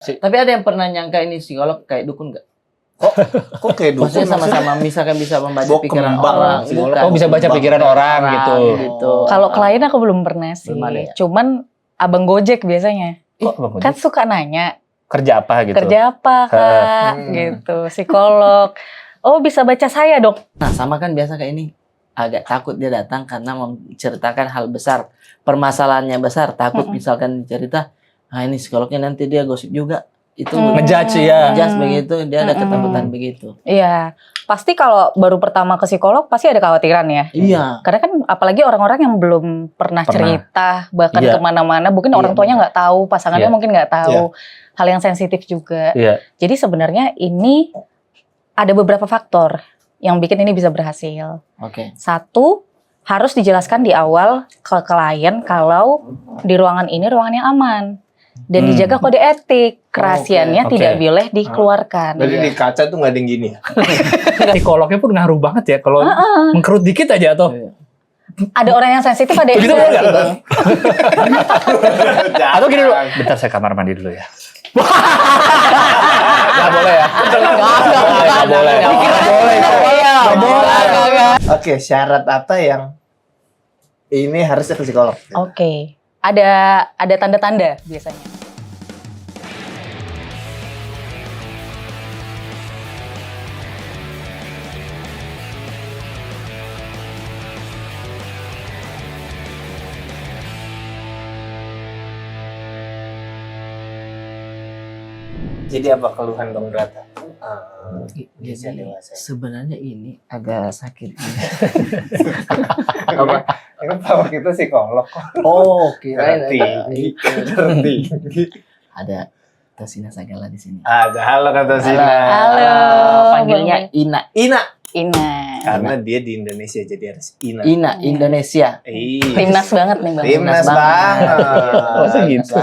Tapi ada yang pernah nyangka ini psikolog kayak dukun nggak? Kok kayak dukun? Maksudnya sama-sama misalkan bisa membaca Bawa pikiran kembang, orang. psikolog. Bukan. Oh, bisa baca pikiran orang gitu. Kalau klien aku belum pernah sih. Belum ada ya? Cuman abang Gojek biasanya. Kok Bang Ojek? Kan suka nanya, Kerja apa gitu? kerja apa kak? Gitu, psikolog. Oh bisa baca saya dok. Nah, sama kan biasa kayak ini. Agak takut dia datang karena menceritakan hal besar. Permasalahannya besar. Takut misalkan cerita, ini psikolognya nanti dia gosip juga. Itu Ngejudge ya. ngejudge begitu, dia ada ketakutan begitu. Iya, pasti kalau baru pertama ke psikolog pasti ada kekhawatiran ya. Iya. Karena kan apalagi orang-orang yang belum pernah cerita, bahkan Iya. kemana-mana, mungkin orang tuanya nggak tahu, pasangannya Iya. mungkin nggak tahu, hal yang sensitif juga. Iya. Jadi sebenarnya ini ada beberapa faktor yang bikin ini bisa berhasil. Oke. Satu, harus dijelaskan di awal ke klien kalau di ruangan ini ruangan yang aman. Dan dijaga kode etik, kerahasiaannya Oke. tidak boleh dikeluarkan. Jadi di kaca tuh nggak ada yang gini ya? Psikolognya pun ngaruh banget ya kalau mengkerut dikit aja atau Ada orang yang sensitif, ada yang Begitu tidak nggak? sih, Bang. atau gini dulu. Bentar saya kamar mandi dulu ya. Gak boleh ya. Gak boleh. Gak boleh. Oke, syarat apa yang ini harusnya ke psikolog? Oke. Ada tanda-tanda biasanya. Jadi apa keluhan Bang Brata? Bisa Jadi dewasa. sebenarnya ini agak sakit. Kenapa kita psikolog kok? Oh, kirain Tertinggi. Tertinggi. ada Tosina Sagala di sini. Ada halo kata Sina. Halo. Panggilnya Ina. Ina. Ina. Karena dia di Indonesia jadi harus Ina. Ina Indonesia. Iya. Timnas banget nih Bang. Timnas banget. Masa gitu?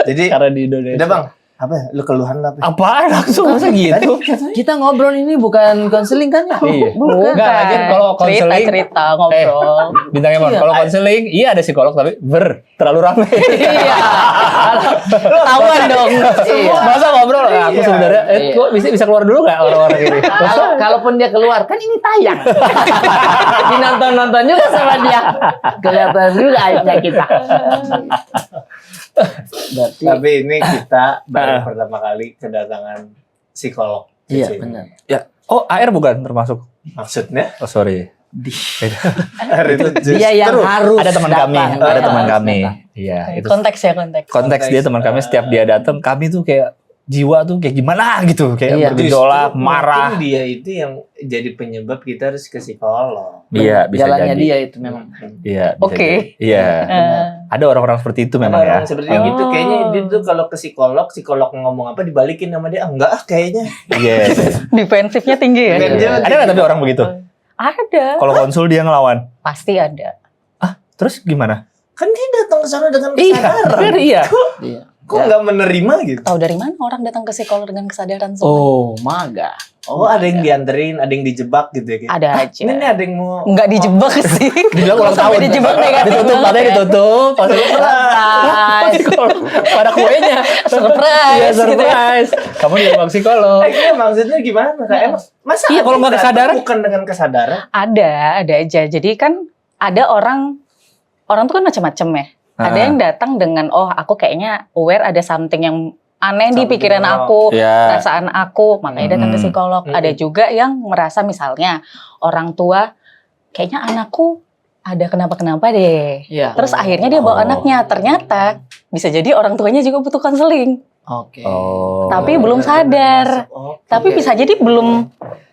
Jadi Karena di Indonesia. udah Bang, apa ya? Lu keluhan lah. Apaan langsung masa gitu? Kita ngobrol ini bukan konseling kan ya? Iya. Bukan. Enggak, lagi kalau konseling cerita ngobrol. bintangnya Bang, Iya. kalau konseling iya ada psikolog tapi terlalu rame. Iya. Ketahuan dong. Iya. Masa ngobrol? Nah, aku Iya. sebenarnya Iya. kok bisa keluar dulu nggak orang-orang ini? Kalaupun dia keluar kan ini tayang. Dinonton-nonton juga sama dia. Kelihatan juga aibnya kita. Berarti Tapi ini kita baru pertama kali kedatangan psikolog. di iya sini. benar. Ya. Oh, AR bukan termasuk. Maksudnya Oh, sorry. hari itu Dia yang justru harus Ada teman kami, datang. ada Dia teman harus kami. datang. Iya, itu Konteks ya konteks. konteks dia teman kami setiap dia datang, kami tuh kayak jiwa tuh kayak gimana gitu, kayak Iya. bergejolak, Justru marah. mungkin dia itu yang jadi penyebab kita harus ke psikolog. Iya, bisa Jalannya jadi. dia itu memang. Iya, bisa Oke. jadi. Iya. Ada orang-orang seperti itu memang ya. Orang seperti itu kayaknya dia tuh kalau ke psikolog ngomong apa dibalikin sama dia, enggak kayaknya. Iya. Defensifnya tinggi ya. Iya. Ada nggak tapi orang begitu? Ada. Kalau konsul dia ngelawan. Pasti ada. Terus gimana? Kan dia datang ke sana dengan Iya, kesadaran. iya. Iya. Kok nggak menerima gitu? Tahu dari mana orang datang ke psikolog dengan kesadaran semua? Oh, maga. Oh, ada yang dianterin, ada yang dijebak gitu ya. Kayak, Ada aja. Ini nih ada yang mau Nggak dijebak sih. Dibilang ulang tahun. Dijebak negatif Ditutup, banget matanya ya. ditutup. Pas Surprise. pada kuenya. Surprise, Iya, gitu ya. surprise. Kamu di ruang psikolog. Iya, maksudnya gimana? Kayak emang masa Iya, kalau ada nggak yang kesadaran? datang bukan dengan kesadaran. Ada aja. Jadi kan ada orang tuh kan macam-macam ya. Ada yang datang dengan aku kayaknya aware ada something yang aneh di Something pikiran wrong. aku, Iya. perasaan aku, makanya datang ke psikolog. Ada juga yang merasa misalnya orang tua kayaknya anakku ada kenapa-kenapa deh. Iya. Terus akhirnya dia bawa anaknya. Ternyata bisa jadi orang tuanya juga butuh konseling. Oke. Oh. Tapi belum sadar. Oh, Tapi bisa jadi belum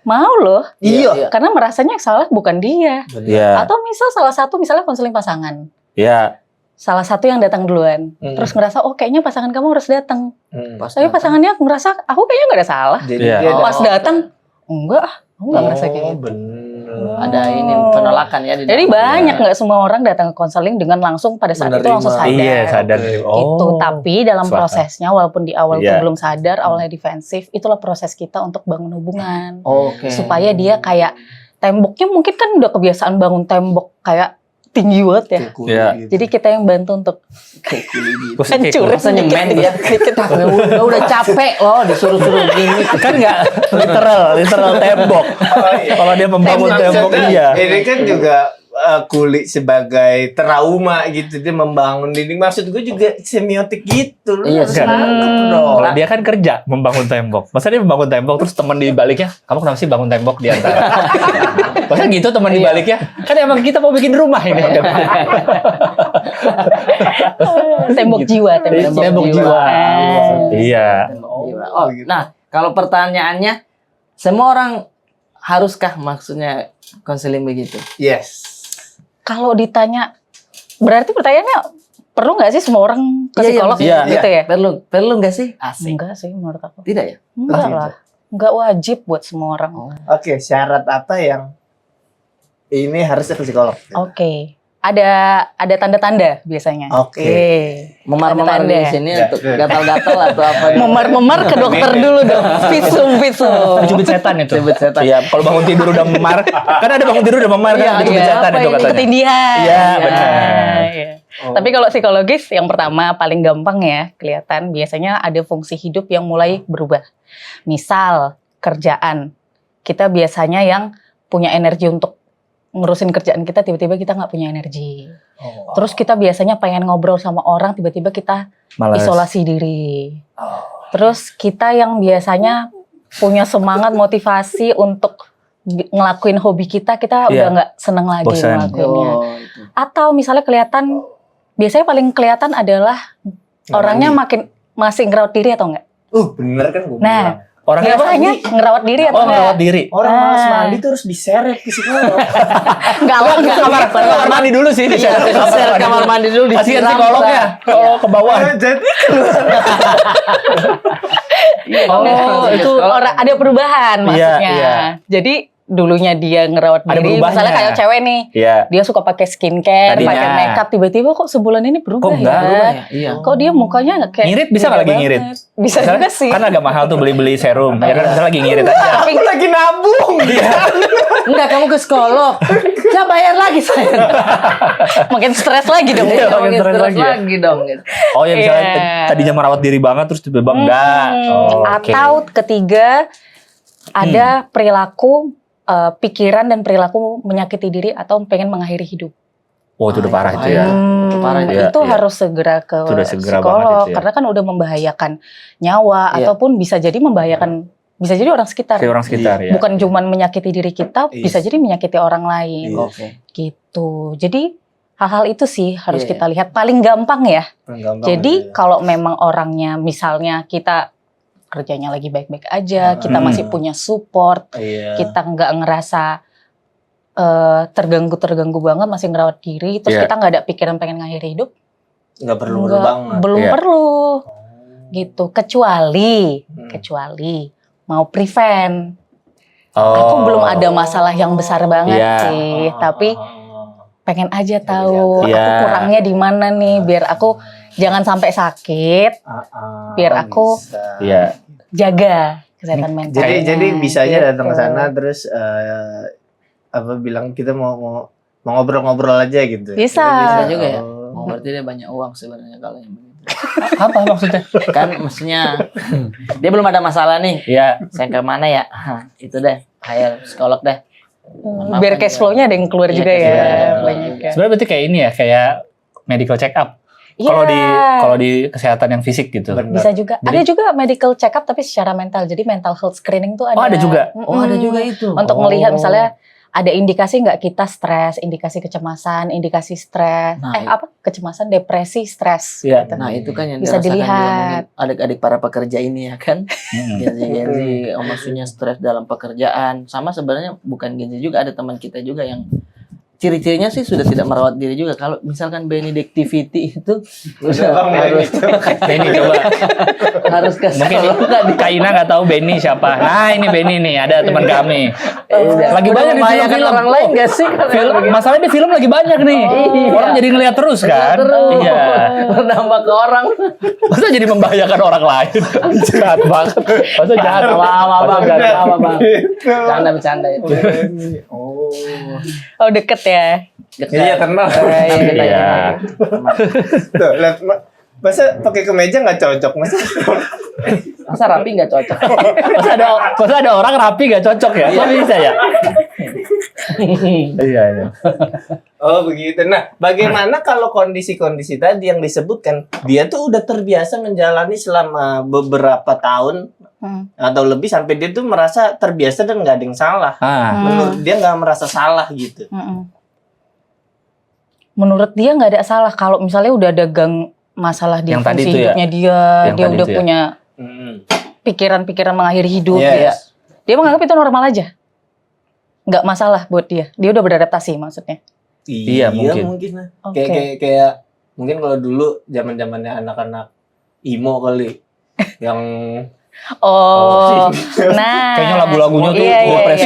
mau loh. Iya. Karena merasanya yang salah bukan dia. Iya. Atau misal salah satu misalnya konseling pasangan. Iya. Salah satu yang datang duluan. Terus ngerasa kayaknya pasangan kamu harus datang. Tapi pasangannya ngerasa aku kayaknya nggak ada salah. Jadi Iya. dia ada- Pas datang enggak, aku nggak ngerasa kayak gitu. bener. Ada ini penolakan ya di Jadi dalam. banyak nggak semua orang datang ke konseling dengan langsung pada saat itu Menerima. langsung sadar. Iya, sadar. Itu tapi dalam Suaka. prosesnya walaupun di awal Iya. tuh belum sadar, awalnya defensif, itulah proses kita untuk bangun hubungan. Oke. Supaya dia kayak temboknya mungkin kan udah kebiasaan bangun tembok kayak tinggi banget ya. Kayak kulit Iya. gitu. Jadi kita yang bantu untuk Kayak kulit gitu. Terus kayak hancur. Masa nyemen dia udah capek loh disuruh-suruh gini. kan nggak literal tembok. Kalau dia membangun tembok Maksudnya, iya. Ini kan juga kulit sebagai trauma gitu, dia membangun dinding. Maksud gue juga semiotik gitu. Lu Iya, harus kan. nangkep dong. Kalau dia kan kerja membangun tembok. Masa dia membangun tembok terus teman di baliknya, kamu kenapa sih bangun tembok di antara? Masa gitu teman di baliknya? Kan emang kita mau bikin rumah ini. Tembok jiwa, Tembok jiwa. Iya. Oh, nah, kalau pertanyaannya, semua orang haruskah maksudnya konseling begitu? Yes. Kalau ditanya, berarti pertanyaannya perlu nggak sih semua orang ke psikolog iya, gitu ya? Perlu nggak sih? Asik. Enggak sih menurut aku. Tidak ya? Enggak Oh, lah. Enggak wajib buat semua orang. Oke, syarat apa yang ini harusnya ke psikolog? Oke. Ada tanda-tanda biasanya. Oke. Memar-memar di Tanda-tanda. sini untuk gatal-gatal atau apa? Memar-memar ke dokter dulu dong. Visum. Cubit setan itu. Cubit setan. Iya, kalau bangun tidur udah memar, kan ada bangun tidur udah memar kan, itu cubit setan Apa itu ini katanya. ketindihan? Iya, benar. Iya. Oh. Tapi kalau psikologis yang pertama paling gampang ya kelihatan biasanya ada fungsi hidup yang mulai berubah. Misal kerjaan. Kita biasanya yang punya energi untuk ngurusin kerjaan kita, tiba-tiba kita nggak punya energi. Oh. Terus kita biasanya pengen ngobrol sama orang, tiba-tiba kita Malas. isolasi diri. Terus kita yang biasanya punya semangat motivasi untuk ngelakuin hobi kita Iya. udah nggak seneng lagi Bosan. ngelakuinnya. Oh, itu. Atau misalnya biasanya paling kelihatan adalah orangnya masih ngerawat diri atau enggak. Bener kan gue Nah, bilang. Orangnya biasanya ngerawat diri atau ngerawat enggak. diri. Orang Ah. malas mandi tuh harus diseret ke psikolog. Enggak lah, enggak. Kamar mandi dulu sih. Iya, share kamar mandi dulu Kasihan disiram. psikolognya. Oh, ke bawah. Jadi Oh, itu orang ada perubahan Iya, maksudnya. iya. Jadi dulunya dia ngerawat Ada diri, berubahnya. misalnya kayak cewek nih, Iya. dia suka pakai skincare, Tadinya. pakai makeup, tiba-tiba kok sebulan ini berubah Kok enggak? ya? Berubah ya? Iya. Kok dia mukanya kayak Ngirit bisa nggak lagi beda ngirit? banget? Bisa Misalnya, juga sih. Kan agak mahal tuh beli serum. Ya kan bisa lagi ngirit aja. Tapi lagi nabung. Enggak, kamu ke psikolog. Saya bayar lagi saya. makin stres lagi dong. Iya, makin Makin stres stres lagi ya. lagi dong. Gitu. Oh ya misalnya Iya. tadinya merawat diri banget terus tiba-tiba enggak. Oh, oke. Atau ketiga ada perilaku pikiran dan perilaku menyakiti diri atau pengen mengakhiri hidup. Oh itu udah parah itu ya. Itu parah itu. Iya, Itu iya. harus segera ke Itu udah segera psikolog banget itu ya. karena kan udah membahayakan nyawa Iya. ataupun bisa jadi membahayakan bisa jadi orang sekitar. Kayak orang sekitar ya. Bukan cuman menyakiti diri kita, Iya. bisa jadi menyakiti orang lain. Iya. Oke. Gitu. Jadi hal-hal itu sih harus Iya. kita lihat paling gampang ya. Gampang Jadi aja. kalau memang orangnya misalnya kita kerjanya lagi baik-baik aja, kita Hmm. masih punya support, Iya. kita nggak ngerasa terganggu banget, masih ngerawat diri, terus Iya. kita nggak ada pikiran pengen ngakhiri hidup, nggak perlu nggak- banget. belum Iya. perlu gitu. Kecuali Hmm. mau prevent. Oh. Aku belum ada masalah yang besar banget Iya. sih, tapi pengen aja tahu Iya. aku kurangnya di mana nih, biar aku jangan sampai sakit, biar aku bisa. Iya. jaga kesehatan mental. Jadi bisa aja datang ke Gitu. sana terus bilang kita mau ngobrol-ngobrol aja gitu. Bisa. Bisa juga ya. Oh. Oh, berarti dia banyak uang sebenarnya kalau yang begitu. Apa maksudnya? Kan maksudnya dia belum ada masalah nih. Iya. Saya ke mana ya? Hah, itu deh. Hire psikolog deh. Maaf Biar aja. cash flow-nya ada yang keluar Iya, juga cash ya. flow-nya Banyak ya. Sebenarnya berarti kayak ini ya, kayak medical check up. Iya. Kalau di kesehatan yang fisik gitu. Benar. Bisa juga. Jadi- Ada juga medical check up tapi secara mental. Jadi mental health screening tuh ada. Oh, ada juga? Oh, ada juga itu. Untuk Oh. melihat misalnya ada indikasi nggak kita stres, indikasi kecemasan, indikasi stres, Nah, kecemasan, depresi, stres. Iya. gitu. Nah, itu kan yang Bisa dirasakan juga dilihat. mungkin adik-adik para pekerja ini ya kan. Hmm. Genzi, maksudnya stres dalam pekerjaan. Sama sebenarnya bukan Genzi juga, ada teman kita juga yang ciri-cirinya sih sudah tidak merawat diri juga. Kalau misalkan benedictivity itu harus Benny coba. harus ke Mungkin psikolog nggak di- Kak Ina nggak tahu Benny siapa. Nah ini Benny nih, ada teman kami. Lagi Udah banyak di membahayakan film-film. orang lain nggak sih? kalau Film, yang begitu? masalahnya di film lagi banyak nih. Iya. Orang jadi ngeliat terus kan. Terus Iya. berdampak ke orang. Masa jadi membahayakan orang lain? Jahat banget. Masa jahat? Apa bang? Masa jahat? Apa bang? Bercanda itu. Oh. Oh deket ya. ya. Iya, kenal. Iya. Tuh, lihat masa pakai kemeja nggak cocok masa? Masa rapi nggak cocok? Masa ada orang rapi gak cocok ya? Kok bisa ya? Iya. Oh begitu. Nah, bagaimana kalau kondisi-kondisi tadi yang disebutkan, dia tuh udah terbiasa menjalani selama beberapa tahun atau lebih sampai dia tuh merasa terbiasa dan nggak ada yang salah. Menurut dia nggak merasa salah gitu. Menurut dia nggak ada salah kalau misalnya udah ada masalah di Yang tadi fungsi itu ya? hidupnya dia udah punya pikiran-pikiran mengakhiri hidup ya. Dia menganggap itu normal aja. Nggak masalah buat dia. Dia udah beradaptasi maksudnya. Iya, mungkin. Oke. Kayak mungkin kalau dulu zaman-zamannya anak-anak imo kali yang Nah. Kayaknya lagu-lagunya tuh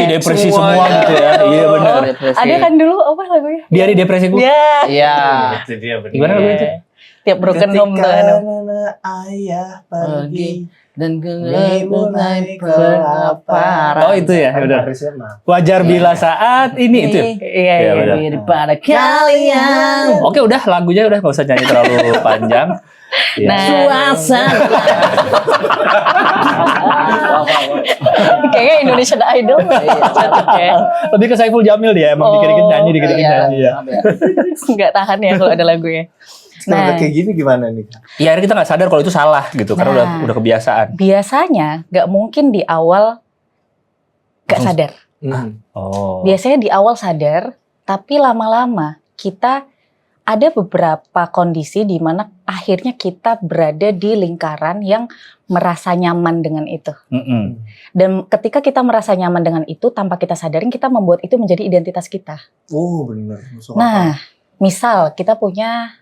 depresi semua gitu ya. Iya benar. Ada kan dulu apa lagunya? Di hari depresiku. Iya. itu dia benar. Gimana lagu itu? Tiap broken home tuh. Ayah pergi Dan mulai kelaparan. Oh itu ya, udah. Harusnya mah. Wajar bila saat ini itu. Iya. benar. daripada kalian. Oke udah lagunya udah nggak usah nyanyi terlalu panjang. Iya. Nah. Suasana. Kayaknya Indonesian Idol. Cocok ya. Lebih ke Saiful Jamil dia emang dikit-dikit nyanyi ya. Nggak tahan ya kalau ada lagunya. Nah, kayak gini gimana nih? Iya, akhirnya kita nggak sadar kalau itu salah gitu karena udah kebiasaan. Biasanya nggak mungkin di awal nggak sadar. Oh. Biasanya di awal sadar, tapi lama-lama kita ada beberapa kondisi di mana akhirnya kita berada di lingkaran yang merasa nyaman dengan itu. Dan ketika kita merasa nyaman dengan itu, tanpa kita sadarin, kita membuat itu menjadi identitas kita. Oh benar. Nah, misal kita punya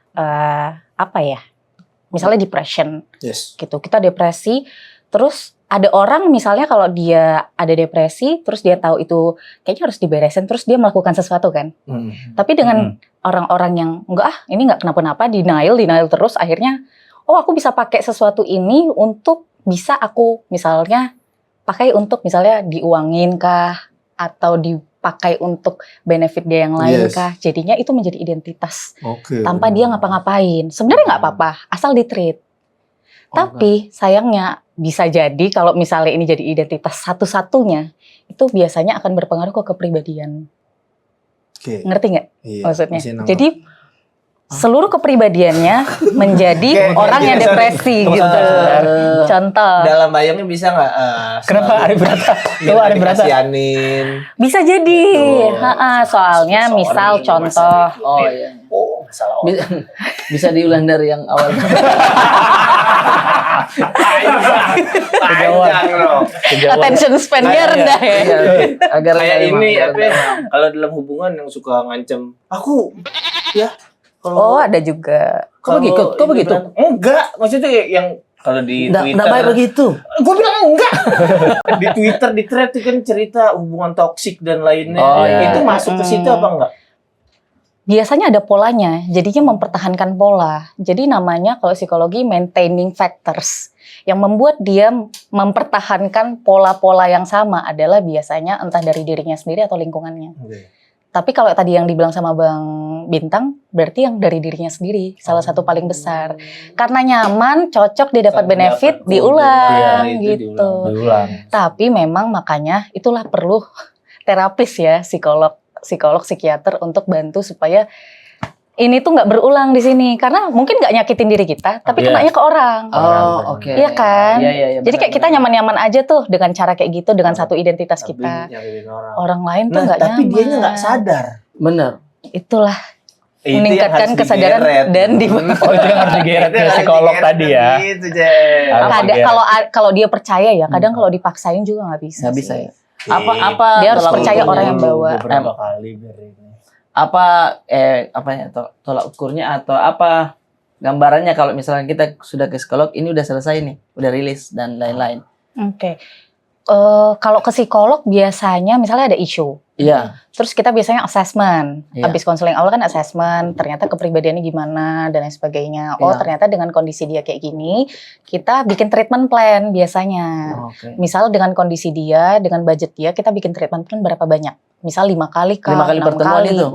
misalnya depression, gitu. Kita depresi, terus ada orang misalnya kalau dia ada depresi, terus dia tahu itu kayaknya harus diberesin, terus dia melakukan sesuatu kan. Tapi dengan orang-orang yang ini nggak kenapa-napa, denial terus, akhirnya aku bisa pakai sesuatu ini untuk bisa aku misalnya pakai untuk misalnya diuangin kah, atau dipakai untuk benefit dia yang lain kah. Jadinya itu menjadi identitas tanpa dia ngapa-ngapain. Sebenarnya nggak apa-apa, asal di-treat. Tapi sayangnya bisa jadi kalau misalnya ini jadi identitas satu-satunya, itu biasanya akan berpengaruh ke kepribadian. Ngerti nggak maksudnya? Jadi seluruh kepribadiannya menjadi orang yang depresi gitu. Contoh. Dalam bayangnya bisa nggak? Kenapa Arif Brata? Arif Brata. Kasianin. Bisa jadi. Soalnya misal contoh. Oh iya. Bisa diulang dari yang awal. Panjang loh. Attention span-nya rendah ya. Agar Kayak ini kalau dalam hubungan yang suka ngancem aku ya. Ada juga. Kok begitu? Enggak, maksudnya yang kalau di Twitter. Nggak baik begitu. Gue bilang enggak. Di Twitter, di thread itu kan cerita hubungan toksik dan lainnya. Itu masuk ke situ apa enggak? Biasanya ada polanya, jadinya mempertahankan pola. Jadi namanya kalau psikologi maintaining factors. Yang membuat dia mempertahankan pola-pola yang sama adalah biasanya entah dari dirinya sendiri atau lingkungannya. Tapi kalau tadi yang dibilang sama Bang Bintang, berarti yang dari dirinya sendiri, salah satu paling besar. Karena nyaman, cocok, dia dapat benefit, diulang gitu. Tapi memang makanya itulah perlu terapis ya, psikolog, psikiater untuk bantu supaya ini tuh nggak berulang di sini. Karena mungkin nggak nyakitin diri kita, tapi kenanya ke orang. Oh, oke. Iya kan? Iya, jadi kayak kita nyaman-nyaman aja tuh dengan cara kayak gitu, dengan satu identitas kita. Orang lain tuh nggak nyaman. Tapi dianya nggak sadar. Bener. Itulah meningkatkan kesadaran dan itu yang harus digeret ke psikolog tadi ya. Gitu, kalau dia percaya ya, kadang kalau dipaksain juga nggak bisa. Nggak bisa ya. Apa dia harus percaya orang yang bawa. Beberapa kali ini. Tolak ukurnya atau apa gambarannya kalau misalnya kita sudah ke psikolog, ini udah selesai nih, udah rilis dan lain-lain. Oke. Kalau ke psikolog biasanya misalnya ada isu Iya. Terus kita biasanya assessment. Iya. Habis konseling awal kan assessment, ternyata kepribadiannya gimana dan lain sebagainya. Oh, Iya. ternyata dengan kondisi dia kayak gini, kita bikin treatment plan biasanya. Oke. Misal dengan kondisi dia, dengan budget dia, kita bikin treatment plan berapa banyak? Misal 5 kali kah? 5 kali 6 pertemuan kali. itu?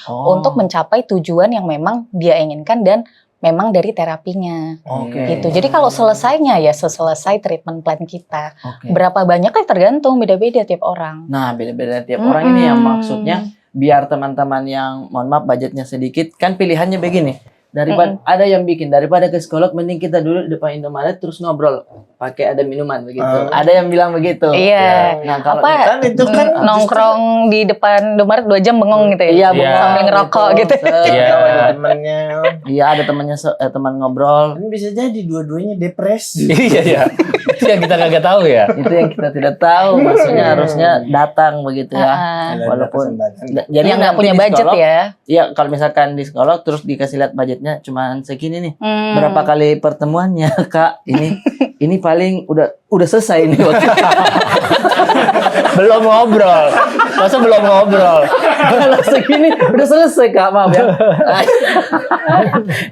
Oh. Untuk mencapai tujuan yang memang dia inginkan dan memang dari terapinya. Oke. Gitu. Jadi kalau selesainya ya selesai treatment plan kita. Oke. Berapa banyak kan tergantung, beda-beda tiap orang. Nah, beda-beda tiap orang ini yang maksudnya biar teman-teman yang mohon maaf budgetnya sedikit, kan pilihannya begini. Daripada ada yang bikin daripada ke psikolog mending kita dulu di depan Indomaret terus ngobrol pakai ada minuman begitu. Ada yang bilang begitu. Iya. Nah, kalau Apa Kan itu kan nongkrong di depan Indomaret 2 jam bengong gitu ya? iya, Iya. Sambil ngerokok gitu. Iya. ada temennya. Iya, ada temannya teman ngobrol. Kan bisa jadi dua-duanya depresi. Iya ya. Itu yang kita kagak tahu ya. Itu yang kita tidak tahu. Maksudnya harusnya datang begitu ya. Ah. Walaupun Kesempatan. jadi yang nggak nanti punya di budget psikolog, ya. Iya, kalau misalkan di psikolog terus dikasih lihat budgetnya cuman segini nih. Hmm. Berapa kali pertemuannya, Kak? Ini paling udah selesai nih waktu. Belum ngobrol. Masa belum ngobrol? Kalau segini udah selesai, Kak, maaf ya.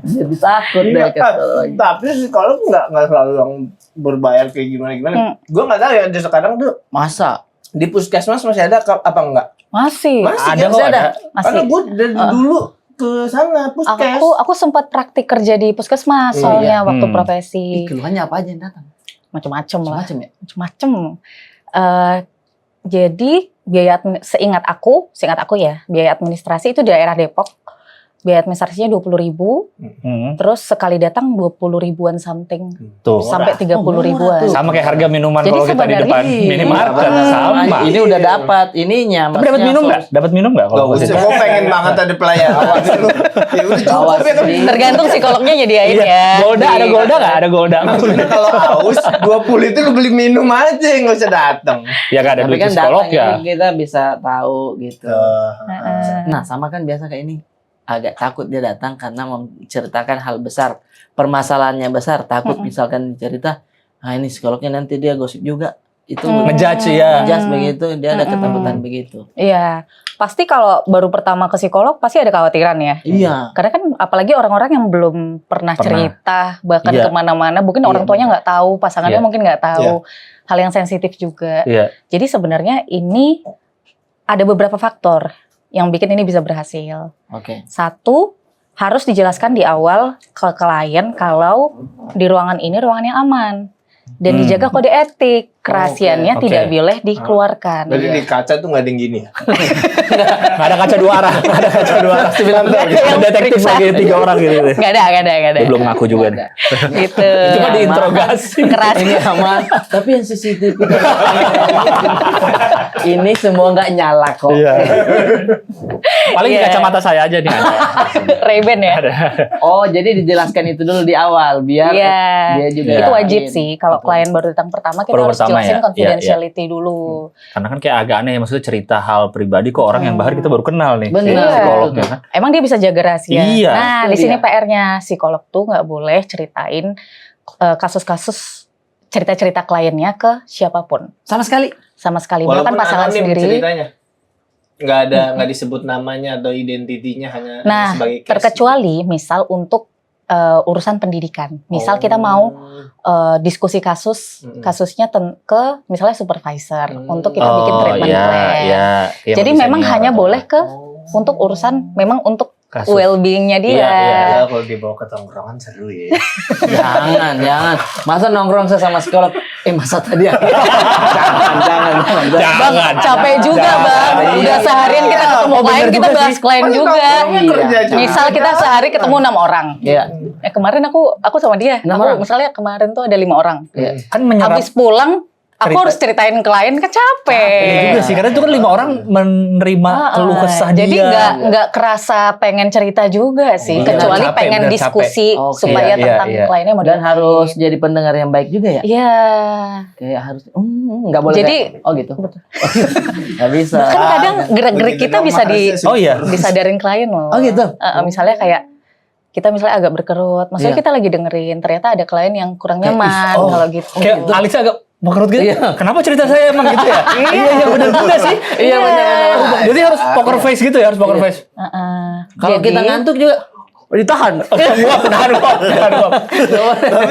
Jadi takut deh Iya, ke psikolog. tapi psikolog nggak selalu yang berbayar kayak gimana. Gue nggak tahu ya, di sekarang tuh Masa? di puskesmas masih ada apa enggak? Masih. Masih Ada kan? kok, ada. Karena Masih. gue dari dulu ke sana puskes. Aku sempat praktik kerja di puskesmas Iya. soalnya waktu Hmm. profesi. Keluhannya apa aja yang datang? Macem-macem lah. Macam ya? Macem-macem. Jadi seingat aku ya, biaya administrasi itu di daerah Depok. Biaya administrasinya 20.000, terus sekali datang 20 ribuan something, Tuh. sampai 30 ribuan. Sama kayak harga minuman Jadi kalau kita di depan sebenarnya- minimarket Iya, sama. Ini udah dapat ininya. Tapi dapat minum nggak? Dapat minum nggak kalau Gak usah, positif? gue pengen banget ada pelayan awas lu. Ya udah cukup Awas ya. sih. Tergantung psikolognya nyediain Iya. ya. Golda ada golda nggak? Ada golda. Maksudnya kalau haus 20 itu lu beli minum aja nggak usah datang. Ya nggak ada Tapi duit kan psikolog datang ya. ini kita bisa tahu gitu. Heeh. Nah, sama kan biasa kayak ini. Agak takut dia datang karena menceritakan hal besar. Permasalahannya besar. Takut misalkan cerita, ini psikolognya nanti dia gosip juga. Itu Ngejudge ya. ngejudge begitu, dia ada ketakutan begitu. Iya, pasti kalau baru pertama ke psikolog pasti ada kekhawatiran ya. Iya. Karena kan apalagi orang-orang yang belum pernah cerita, bahkan Iya. kemana-mana, mungkin Iya, orang tuanya nggak tahu, pasangannya Iya. mungkin nggak tahu, hal yang sensitif juga. Iya. Jadi sebenarnya ini ada beberapa faktor yang bikin ini bisa berhasil. Oke. Satu, harus dijelaskan di awal ke klien kalau di ruangan ini ruangan yang aman. Dan dijaga kode etik, kerahasiaannya Oke. tidak boleh dikeluarkan. Jadi di kaca tuh nggak ada yang gini ya. Nggak ada kaca dua arah. Nggak ada kaca dua arah. Yang Detektif periksa. lagi 3 orang gitu. Nggak ada. Dia belum ngaku juga nih. Gitu. Itu kan Iya, diinterogasi. Keras. Ini aman, tapi yang CCTV ini semua nggak nyala kok. Iya. Paling Iya. kacamata saya aja nih ada. Ray-Ban ya. Oh, jadi dijelaskan itu dulu di awal biar Iya. dia juga Iya. Itu wajib yakin. sih kalau klien baru datang pertama kita Baru harus pertama jelasin ya? confidentiality dulu. Karena kan kayak agak aneh ya, maksudnya cerita hal pribadi ke orang yang bahkan kita baru kenal nih. Bener. Si Iya. psikolognya kan. Emang dia bisa jaga rahasia. Iya. Nah, Itu di sini dia. PR-nya psikolog tuh nggak boleh ceritain kasus-kasus cerita-cerita kliennya ke siapapun. Sama sekali. Sama sekali. Bahkan Walaupun pasangan anonim sendiri. ceritanya. Nggak disebut namanya atau identitinya, hanya Nah, sebagai case. terkecuali misal untuk urusan pendidikan. Misal kita mau diskusi kasusnya ke misalnya supervisor untuk kita bikin treatment iya, plan. iya. Iya, Jadi bisa memang senior hanya atau boleh ke untuk urusan memang untuk kasus. well-being-nya dia. Iya, Ya, kalau dibawa ke tongkrongan seru ya. Jangan. Masa nongkrong sama psikolog? Masa tadi jangan. Jangan. Capek juga, Jangan. Bang. Udah Iya. seharian kita ketemu Oh, klien, bener kita juga bahas sih. klien juga. Nongkrongnya kerja juga. Misal kita sehari ketemu 6 orang. Iya. Kemarin aku sama dia. 6 Aku orang? misalnya kemarin tuh ada 5 orang. Iya. Kan menyerap Habis pulang, aku cerita. harus ceritain klien kan capek. Iya juga sih, karena itu kan 5 orang menerima keluh kesah dia. Jadi nggak kerasa pengen cerita juga sih, Iya. kecuali Benar, capek, pengen benar, diskusi capek. Oke. supaya Iya, tentang iya. kliennya mau Dan diapain. harus jadi pendengar yang baik juga ya. Iya. Kayak harus nggak boleh. Jadi- kayak, oh gitu. Nggak bisa. Bahkan kadang gerak-gerik Begitu kita dong, bisa harusnya Oh iya. disadarin klien loh. Oh gitu. Misalnya kayak kita misalnya agak berkerut, maksudnya Iya. kita lagi dengerin, ternyata ada klien yang kurang Kayak, nyaman oh, kalau gitu. Kayak Alisa agak Mengkerut gitu. Iya. Kenapa cerita saya emang gitu ya? Iya benar juga sih. Iya benar. Jadi harus poker face gitu ya, harus poker face. Kalau kita ngantuk juga ditahan. Nahan gua.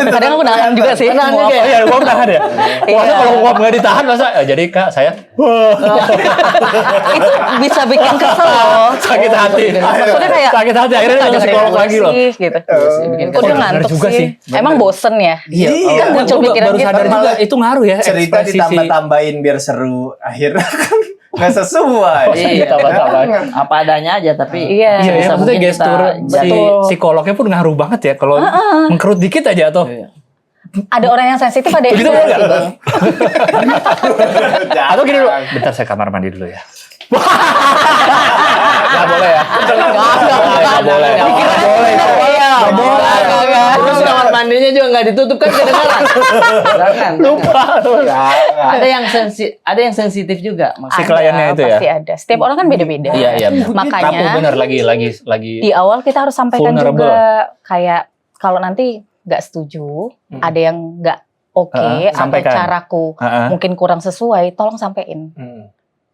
kadang aku nahan juga sih. Nahan Oh juga. iya, gua nahan ya. Masa kalau gua nggak ditahan masa jadi Kak saya Itu bisa bikin kesel loh. sakit hati. Maksudnya kayak Sakit hati akhirnya "Kok ke dengerin psikolog gue lagi loh. sih?" gitu. Bikin Kok dia bener ngantuk juga sih? sih. Emang bosen ya? Iya. Kan muncul Gua pikiran baru gitu. sadar juga itu ngaruh ya Cerita ekspresi si ditambah-tambahin biar seru. Akhirnya kan nggak sesuai. Iya, Tambah-tambah. apa adanya aja tapi Iya. Iya, bisa maksudnya mungkin kita gestur si jadi psikolognya pun ngaruh banget ya kalau mengkerut dikit aja tuh. Iya. Ada orang yang sensitif, ada yang Begitu enggak enggak? sih, Bang. Atau gini dulu, bentar saya kamar mandi dulu ya. Gak boleh ya. Gak boleh. Gak boleh. Terus kamar mandinya juga nggak ditutup kan kedengaran. Jangan. Lupa. Ada yang sensitif juga. Si Maksudnya. kliennya itu ya. Pasti ada. Setiap orang kan beda-beda. Iya iya. Makanya Rapuh bener lagi. di awal kita harus sampaikan Vulnerable. juga kayak kalau nanti nggak setuju, ada yang nggak oke atau sampaikan. caraku Heeh. mungkin kurang sesuai, tolong sampein.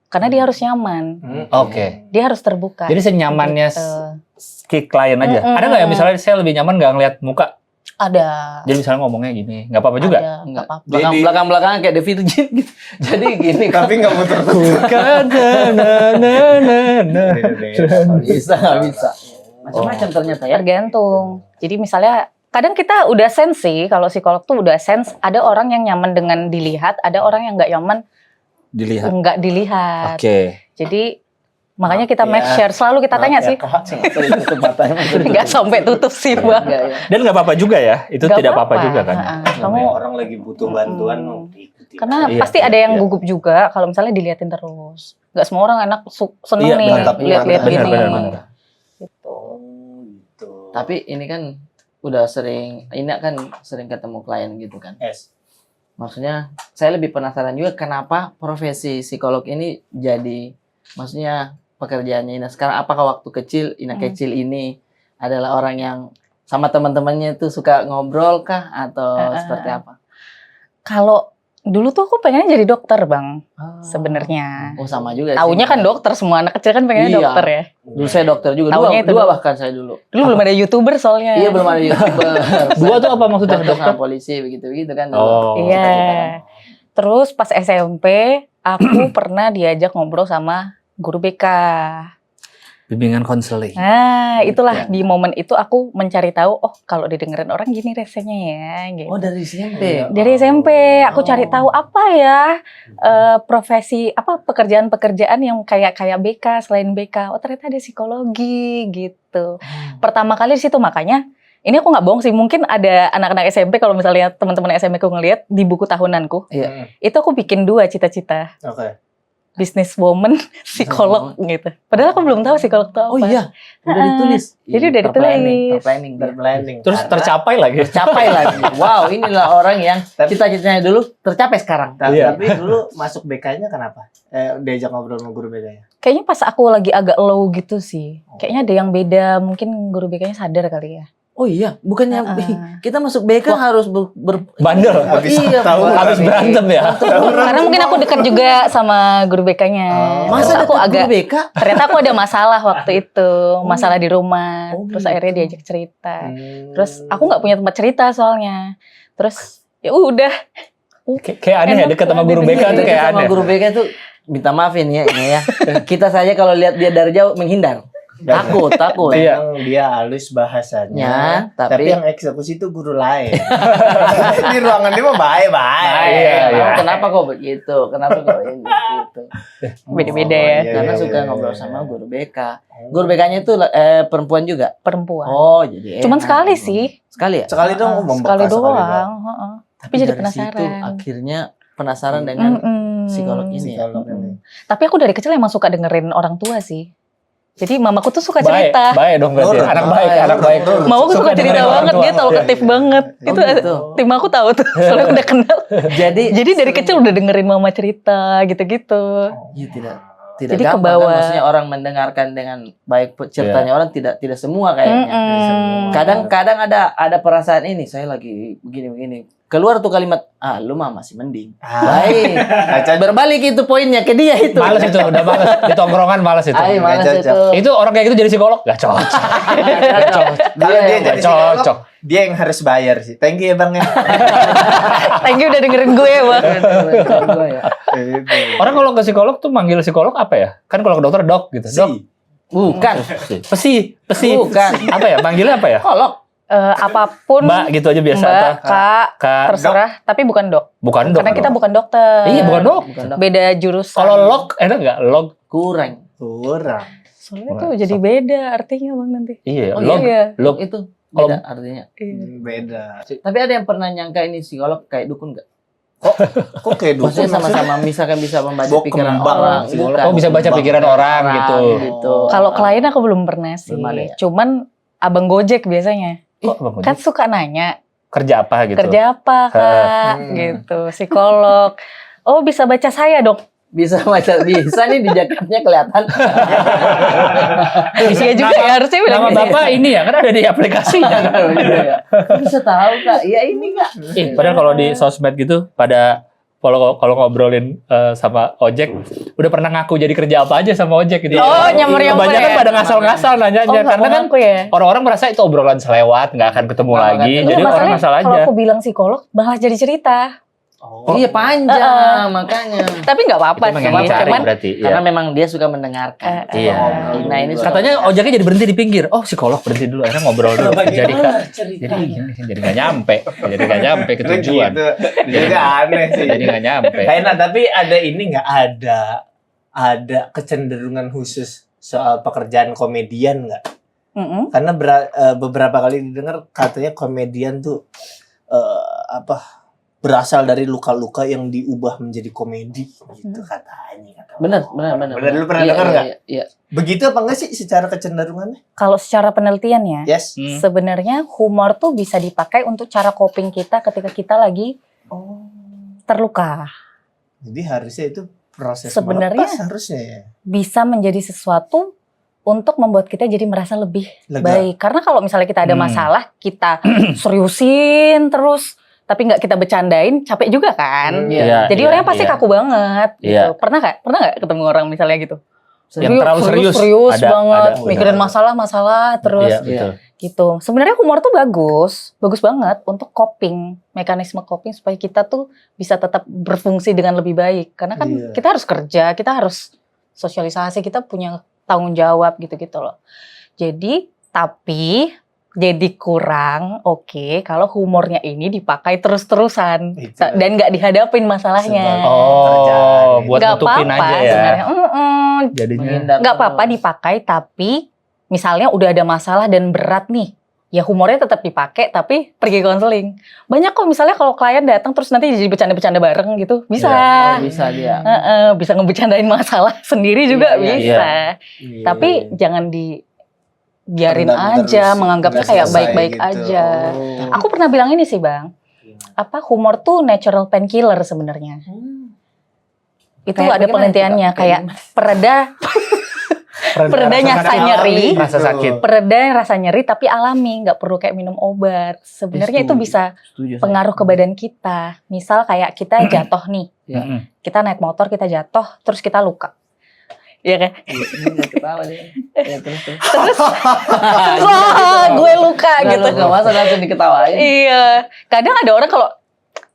Karena dia harus nyaman, Oke. dia harus terbuka. Jadi senyamannya Gitu. si klien aja. Ada nggak ya misalnya saya lebih nyaman nggak ngeliat muka? Ada. Jadi misalnya ngomongnya gini, nggak apa-apa juga. Ada, nggak Enggak. apa-apa. Belakang-belakang kayak The Virgin gitu. Jadi gini kan. Tapi nggak muter. Bukan. Bisa, nggak bisa. Macam-macam ternyata ya. Tergantung. Jadi misalnya kadang kita udah sense sih, kalau psikolog tuh udah sense ada orang yang nyaman dengan dilihat, ada orang yang nggak nyaman Dilihat. nggak dilihat. Oke. Jadi makanya kita Maaf make ya. sure, selalu kita tanya sih. Tutup matanya. Nggak sampai tutup sih, Bang. Enggak ya. Dan nggak apa-apa juga ya. Itu Nggak tidak apa-apa juga kan. Kamu Orang lagi butuh bantuan, ikuti. karena Iya, pasti ada yang iya. gugup juga kalau misalnya diliatin terus. Nggak semua orang enak seneng Iya, nih benar. lihat-lihat Benar, gini. benar. Gitu. Gitu. Tapi ini kan udah sering, ini kan sering ketemu klien gitu kan. Maksudnya saya lebih penasaran juga kenapa profesi psikolog ini jadi, maksudnya pekerjaannya Ina sekarang, apakah waktu kecil Ina kecil ini adalah orang yang sama teman-temannya itu suka ngobrol kah atau seperti apa? Kalau dulu tuh aku pengennya jadi dokter, Bang. Sebenarnya. Oh sama juga. Taunya sih. kan dokter, semua anak kecil kan pengennya Iya. dokter ya. Dulu saya dokter juga. Taunya itu Dua dulu. bahkan saya dulu. Dulu belum ada YouTuber soalnya. Iya belum ada YouTuber. Dua tuh apa maksudnya Dokter dokter? sama polisi begitu kan. dulu. Oh. Iya. Cita-cita kan. Terus pas SMP aku pernah diajak ngobrol sama guru BK. Bimbingan konseling. Nah, itulah Ya. di momen itu aku mencari tahu, oh kalau didengerin orang gini rasanya ya, gitu. Oh dari SMP. Dari SMP aku cari tahu apa ya profesi apa pekerjaan-pekerjaan yang kayak BK selain BK. Oh ternyata ada psikologi gitu. Pertama kali di situ, makanya ini aku nggak bohong sih, mungkin ada anak-anak SMP kalau misalnya teman-teman SMP ku ngelihat di buku tahunanku, Iya. itu aku bikin 2 cita-cita. Oke. Businesswoman, psikolog gitu. Padahal aku belum tahu psikolog itu apa. Oh iya, udah ditulis. Jadi udah Terplanning, ditulis. Berplanning. Terus tercapai lagi. Tercapai lagi. Wow, inilah orang yang cita-citanya dulu tercapai sekarang. Iya. Tapi dulu masuk BK-nya kenapa? Diajak ngobrol sama guru BK-nya. Kayaknya pas aku lagi agak low gitu sih. Kayaknya ada yang beda, mungkin guru BK-nya sadar kali ya. Oh iya, bukannya Heeh. kita masuk BK harus Bandel. Habis Iya, tahu Habis berantem ya. Karena mungkin aku dekat juga sama guru BK-nya. Masa Terus aku dekat agak guru BK? ternyata aku ada masalah waktu itu, masalah di rumah. Oh, Terus gitu. akhirnya diajak cerita. Terus aku nggak punya tempat cerita soalnya. Terus ya udah. Kayak aneh ya deket sama guru BK tuh kayak sama aneh. guru BK tuh minta maafin ya, ini ya. Kita saja kalau lihat dia dari jauh menghindar. Takut. Iya. Memang dia halus bahasanya. Ya, tapi tapi yang eksekusi itu guru lain. Di ruangan dia mah baik-baik. Iya. Kenapa kok begitu? Kenapa kok ini gitu? Beda-beda ya. Karena suka ngobrol sama guru BK. Guru BK-nya itu perempuan juga. Perempuan. Oh, jadi Cuman enak. sekali sih. Sekali ya? Sekali dong Sekali membekas doang. heeh. Tapi jadi dari situ penasaran. akhirnya penasaran dengan Mm-mm. psikolog ini. Ya? Psikolog ini. Tapi aku dari kecil emang suka dengerin orang tua sih. Jadi mamaku tuh suka Baik, cerita. baik dong berarti. Nurut. Anak baik, anak baik. Mamaku suka cerita dengerin orang banget, tua. dia talkatif banget. Oh, Itu gitu. tim aku tahu tuh, soalnya udah kenal. Jadi Jadi dari kecil udah dengerin mama cerita gitu-gitu. ya, tidak Jadi gampang kebawa. kan? Maksudnya orang mendengarkan dengan baik ceritanya orang tidak semua kayaknya. Mm-mm. Kadang ada perasaan ini saya lagi begini keluar tuh kalimat, lu mah masih mending. Ah. Baik. Berbalik itu poinnya ke dia itu. Males itu, udah males. Di tongkrongan males itu. Ay, malas Nggak itu. Itu orang kayak gitu jadi psikolog? Gak cocok. Kalau dia jadi psikolog, Cocok. dia yang harus bayar sih. Thank you ya Bang ya. Thank you udah dengerin gue, Bang. Orang kalau ke psikolog tuh manggil psikolog apa ya? Kan kalau ke dokter dok gitu. Dok. Bukan. Pesi. Bukan. Apa ya? Manggilnya apa ya? Kolok. Apapun Mbak gitu aja biasa. Mbak, atau Kak, Kak. terserah, tapi bukan dok. Bukan dok. Karena kita bukan dokter. Iya, bukan dok. Bukan dok. Beda jurusan. Kalau log enak nggak? Log. Kurang. Kurang. Soalnya tuh jadi beda artinya Bang nanti. Iya, Oh, log. Iya. Log. Itu Kalau- beda artinya. Beda. Tapi ada yang pernah nyangka ini psikolog kayak dukun nggak? Kok kayak dukun? Maksudnya sama-sama misalkan bisa membaca Bawa pikiran kembang, orang. psikolog. Bukan. Oh, bisa baca pikiran orang gitu. Kalau klien aku belum pernah sih. Belum ada ya? Cuman abang Gojek biasanya. Kok Bang Ojek? Kan suka nanya, Kerja apa gitu? kerja apa Kak? Gitu, psikolog. Oh bisa baca saya dok. Bisa baca, bisa nih di jaketnya kelihatan. Iya juga ya harusnya bilang Nama gitu. bapak ini ya, kan ada di aplikasinya. Bisa tahu Kak? Ya ini Kak. Padahal kalau di sosmed gitu pada kalau ngobrolin sama ojek, udah pernah ngaku jadi kerja apa aja sama ojek gitu. Oh, nyamar-nyamar Kebanyakan ya? pada ngasal-ngasal nanyanya Oh, karena kan aku ya. orang-orang merasa itu obrolan selewat, nggak akan ketemu Nggak akan lagi. ketemu. Jadi orang masalahnya ngasal kalau aja. aku bilang psikolog malah jadi cerita. Oh. Iya panjang makanya. Tapi nggak apa-apa Itu emang sih. yang dicari Cuman berarti. Karena Iya. memang dia suka mendengarkan. Iya. Nah ini suka- Katanya ojeknya jadi berhenti di pinggir. Oh psikolog berhenti dulu, akhirnya ngobrol dulu. Jadi nggak nyampe, ke tujuan. Gitu. Juga aneh sih. Jadi nggak nyampe. Kayaknya tapi ada ini nggak ada kecenderungan khusus soal pekerjaan komedian nggak? Mm-mm. Karena beberapa kali didengar katanya komedian tuh berasal dari luka-luka yang diubah menjadi komedi gitu katanya. benar. Benar, lu pernah Iya, dengar iya, nggak? Iya. Begitu apa enggak sih secara kecenderungannya? Kalau secara penelitian ya, Yes. sebenarnya humor tuh bisa dipakai untuk cara coping kita ketika kita lagi terluka. Jadi harusnya itu proses Sebenarnya- melepas harusnya ya. Bisa menjadi sesuatu untuk membuat kita jadi merasa lebih Lega. baik. Karena kalau misalnya kita ada masalah, kita seriusin terus, tapi nggak kita bercandain, capek juga kan. Iya. Jadi orangnya pasti kaku banget. Gitu. Iya. Pernah nggak ketemu orang misalnya gitu? Yang terlalu serius. serius Ada, banget, ada. mikirin masalah terus Iya, betul. gitu. Sebenarnya humor tuh bagus banget untuk coping, mekanisme coping supaya kita tuh bisa tetap berfungsi dengan lebih baik. Karena kan Iya. kita harus kerja, kita harus sosialisasi, kita punya tanggung jawab gitu-gitu loh. Jadi tapi jadi kurang oke kalau humornya ini dipakai terus-terusan Itu. dan nggak dihadapin masalahnya. Sebagai- Oh, Kerjaan. buat Nggak nutupin apa-apa aja ya. sebenarnya. Jadinya Menghindar Nggak apa-apa terus. dipakai, tapi misalnya udah ada masalah dan berat nih, ya humornya tetap dipakai, tapi pergi konseling. Banyak kok misalnya kalau klien datang terus nanti jadi bercanda-bercanda bareng gitu, bisa. Oh, bisa dia. Bisa ngebercandain masalah sendiri juga Iya, iya, bisa. Iya. Tapi jangan dibiarin Pendam aja, terus, menganggapnya nggak kayak selesai baik-baik gitu. aja. Oh. Aku pernah bilang ini sih Bang, apa humor tuh natural painkiller sebenarnya. Itu Kayak ada bagaimana penelitiannya itu, Kak? kayak pereda Pereda nyasa nyeri. Rasa sakit. pereda rasa nyeri tapi alami, nggak perlu kayak minum obat. Sebenarnya itu Setuju. bisa Setuju, saya. pengaruh ke badan kita. Misal kayak kita jatuh nih, Iya. Mm-mm. kita naik motor kita jatuh, terus kita luka. Iya kan? Iya, ini udah ketawa dia. Ya, terus. Wah, gue luka gitu. Nggak masa langsung diketawain. Iya. Kadang ada orang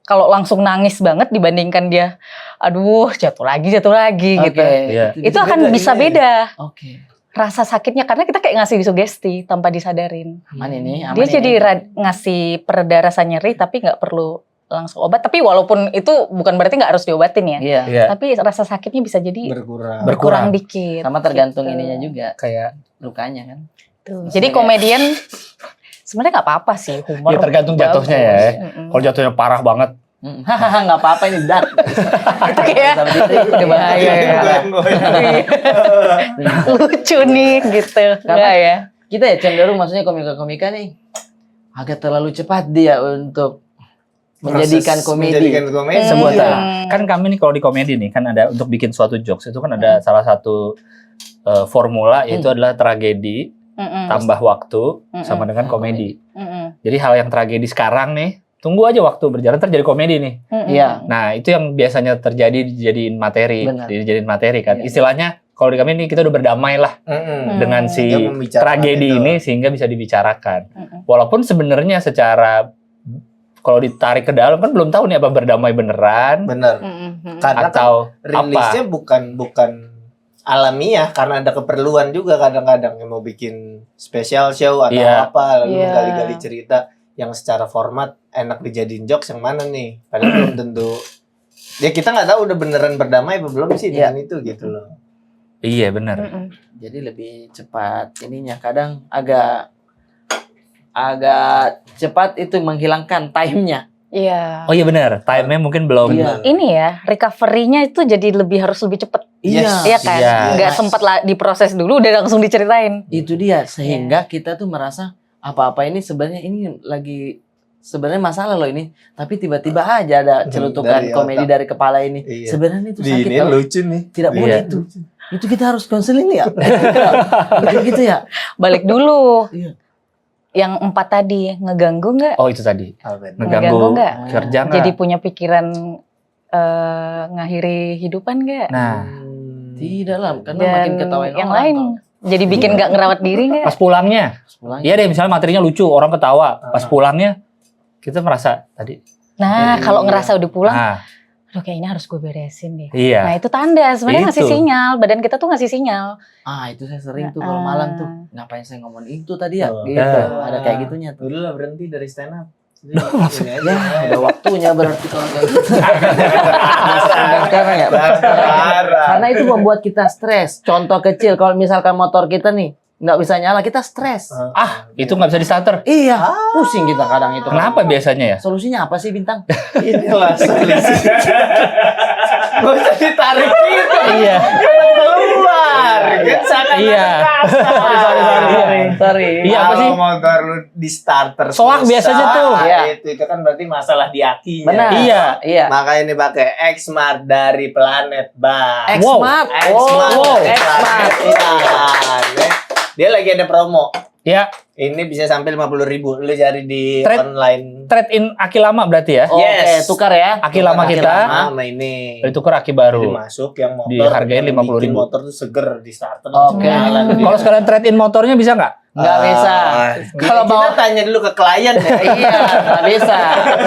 kalau langsung nangis banget dibandingkan dia, aduh jatuh lagi gitu. Iya. Itu akan bisa beda Oke. rasa sakitnya karena kita kayak ngasih sugesti tanpa disadarin. Aman ini, aman Dia ini. jadi ngasih pereda rasa nyeri tapi nggak perlu langsung obat. Tapi walaupun itu bukan berarti nggak harus diobatin ya. Iya. Iya. Tapi rasa sakitnya bisa jadi berkurang. berkurang dikit. Sama tergantung gitu. ininya juga, Kayak lukanya kan. Tuh. Jadi komedian sebenarnya nggak apa-apa sih humor. ya tergantung bagus. jatuhnya ya. Mm-mm. Kalau jatuhnya parah banget, Hahaha, nggak apa-apa ini dark. Itu kayak Sama Diti, udah bahaya. Iya. lucu nih gitu. Nggak ya? Kita ya cenderung maksudnya komika-komika nih agak terlalu cepat dia untuk menjadikan komedi. Menjadikan komedi. sebuah Hmm. cara. Kan kami nih kalau di komedi nih kan ada untuk bikin suatu jokes itu kan ada salah satu formula yaitu adalah tragedi Mm-mm. tambah waktu sama dengan komedi. Mm-mm. Jadi hal yang tragedi sekarang nih Tunggu aja waktu berjalan terjadi komedi nih. Iya. Nah, itu yang biasanya terjadi dijadiin materi, Benar. dijadiin materi kan. Iya. Istilahnya kalau di kami ini kita udah berdamai lah dengan si Dia membicarakan tragedi itu. ini sehingga bisa dibicarakan. Walaupun sebenarnya secara kalau ditarik ke dalam kan belum tahu nih apa berdamai beneran Bener. Karena atau rilisnya bukan alamiah, karena ada keperluan juga kadang-kadang yang mau bikin special show atau Iya. apa, lalu Iya. gali-gali cerita yang secara format enak dijadiin jokes yang mana nih, padahal belum tentu. Ya kita nggak tahu udah beneran berdamai apa belum sih Iya. dengan itu gitu loh. iya benar. Jadi lebih cepat ininya. Kadang agak cepat itu menghilangkan time-nya. Iya. Oh iya benar, time-nya mungkin belum. Iya. Ini ya, recovery-nya itu jadi harus lebih cepet. Yes. Iya kan? Iya. Nggak sempat diproses dulu, udah langsung diceritain. Itu dia, sehingga kita tuh merasa apa-apa ini sebenarnya ini lagi sebenarnya masalah loh ini, tapi tiba-tiba aja ada celutukan Dari komedi otak. dari kepala ini. Iya. Sebenarnya itu Di sakit ini tau. lucu nih. Tidak boleh Iya. itu. Itu kita harus konseling ya. gitu ya. Balik dulu. Iya. Yang 4 tadi, ngeganggu nggak? Oh itu tadi. Ngeganggu Ngeganggu nggak? kerja nggak? Jadi punya pikiran ngakhiri hidupan nggak? Nah, Tidak lah, karena Dan makin ketawain yang orang. lain, jadi bikin nggak ngerawat diri nggak? pas pulangnya, Pulang. iya deh misalnya materinya lucu, orang ketawa. Pas pulangnya kita merasa tadi. Nah, kalau ngerasa udah pulang, Nah, aduh kayaknya harus gue beresin deh. iya. Nah, itu tanda sebenarnya ngasih Itu. sinyal, badan kita tuh ngasih sinyal. Itu saya sering tuh kalau malam tuh. Ngapain saya ngomong itu tadi ya? Oh. Gitu. Ah. Ada kayak gitunya tuh. Udah lah, berhenti dari stand up. Ini Ya, aja. udah waktunya berarti kalau kayak gitu. Dan sekarang ya. Parah. Karena itu membuat kita stres. Contoh kecil, kalau misalkan motor kita nih nggak bisa nyala, kita stres. Itu nggak bisa di starter. Iya, pusing kita kadang itu. Kenapa biasanya ya? Solusinya apa sih, Bintang? Inilah solusi. Gak usah ditarik gitu. Iya. Keluar. Kan sangat Iya. Sorry. Iya, apa sih? Kalau motor lu di starter Soak susah, biasanya tuh. Iya. Itu kan berarti masalah di akinya. Benar. Iya. Iya. Makanya ini pakai X-Smart dari Planet Ban. X-Smart. X-Smart. Oh, dari X-Smart. Planet Ban. Dia lagi ada promo. Ya, Ini bisa sampai 50.000. Lu cari di Trade- online. trade in aki lama berarti ya. Oke, Yes. tukar ya. Aki lama Aki kita. lama. Sama ini. Dari tukar aki Jadi baru. masuk yang motor Dihargain yang 50.000. bikin motor tuh seger di starter. Oke. Jalan dia. Kalau sekalian trade in motornya bisa nggak? Nggak bisa. Kalau kita tanya dulu ke klien ya. Iya, nggak bisa.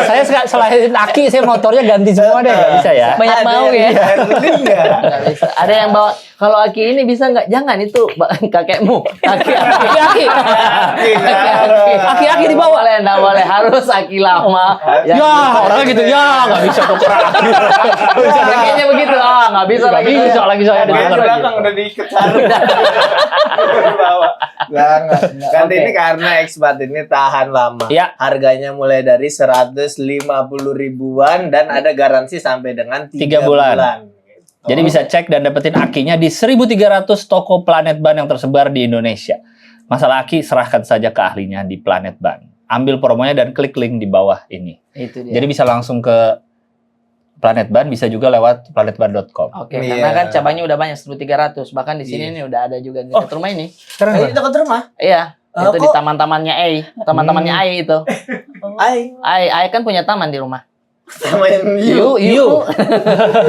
Saya selain aki, saya motornya ganti semua deh, nggak bisa ya. Banyak Ada mau yang ya. handling nggak? Nggak bisa. Ada yang bawa, kalau Aki ini bisa nggak? Jangan itu kakekmu. Aki-aki. Aki-aki Nggak dibawa. boleh, nggak boleh. Harus Aki lama. Ya, orangnya gitu. Ya, nggak bisa tuker aki. Kayaknya begitu. Nggak bisa Nggak lagi. bisa lagi saya Di dengar. belakang udah diikat sarung. Bawa. Nggak. Kan Oke. ini karena X-Smart ini tahan lama. Ya. Harganya mulai dari 150.000-an dan ada garansi sampai dengan 3 3 bulan. Gitu. Jadi bisa cek dan dapetin akinya di 1.300 toko Planet Ban yang tersebar di Indonesia. Masalah aki, serahkan saja ke ahlinya di Planet Ban. Ambil promonya dan klik link di bawah ini. Itu dia. Jadi bisa langsung ke Planet Ban, bisa juga lewat planetban.com. Oke, Iya. karena kan cabangnya udah banyak 1.300. Bahkan di sini Iya. nih udah ada juga di dekat rumah ini. Ini dekat rumah. Iya. Itu di kok- taman-tamannya teman-temannya Ai itu. Ai kan punya taman di rumah. Sama yang you.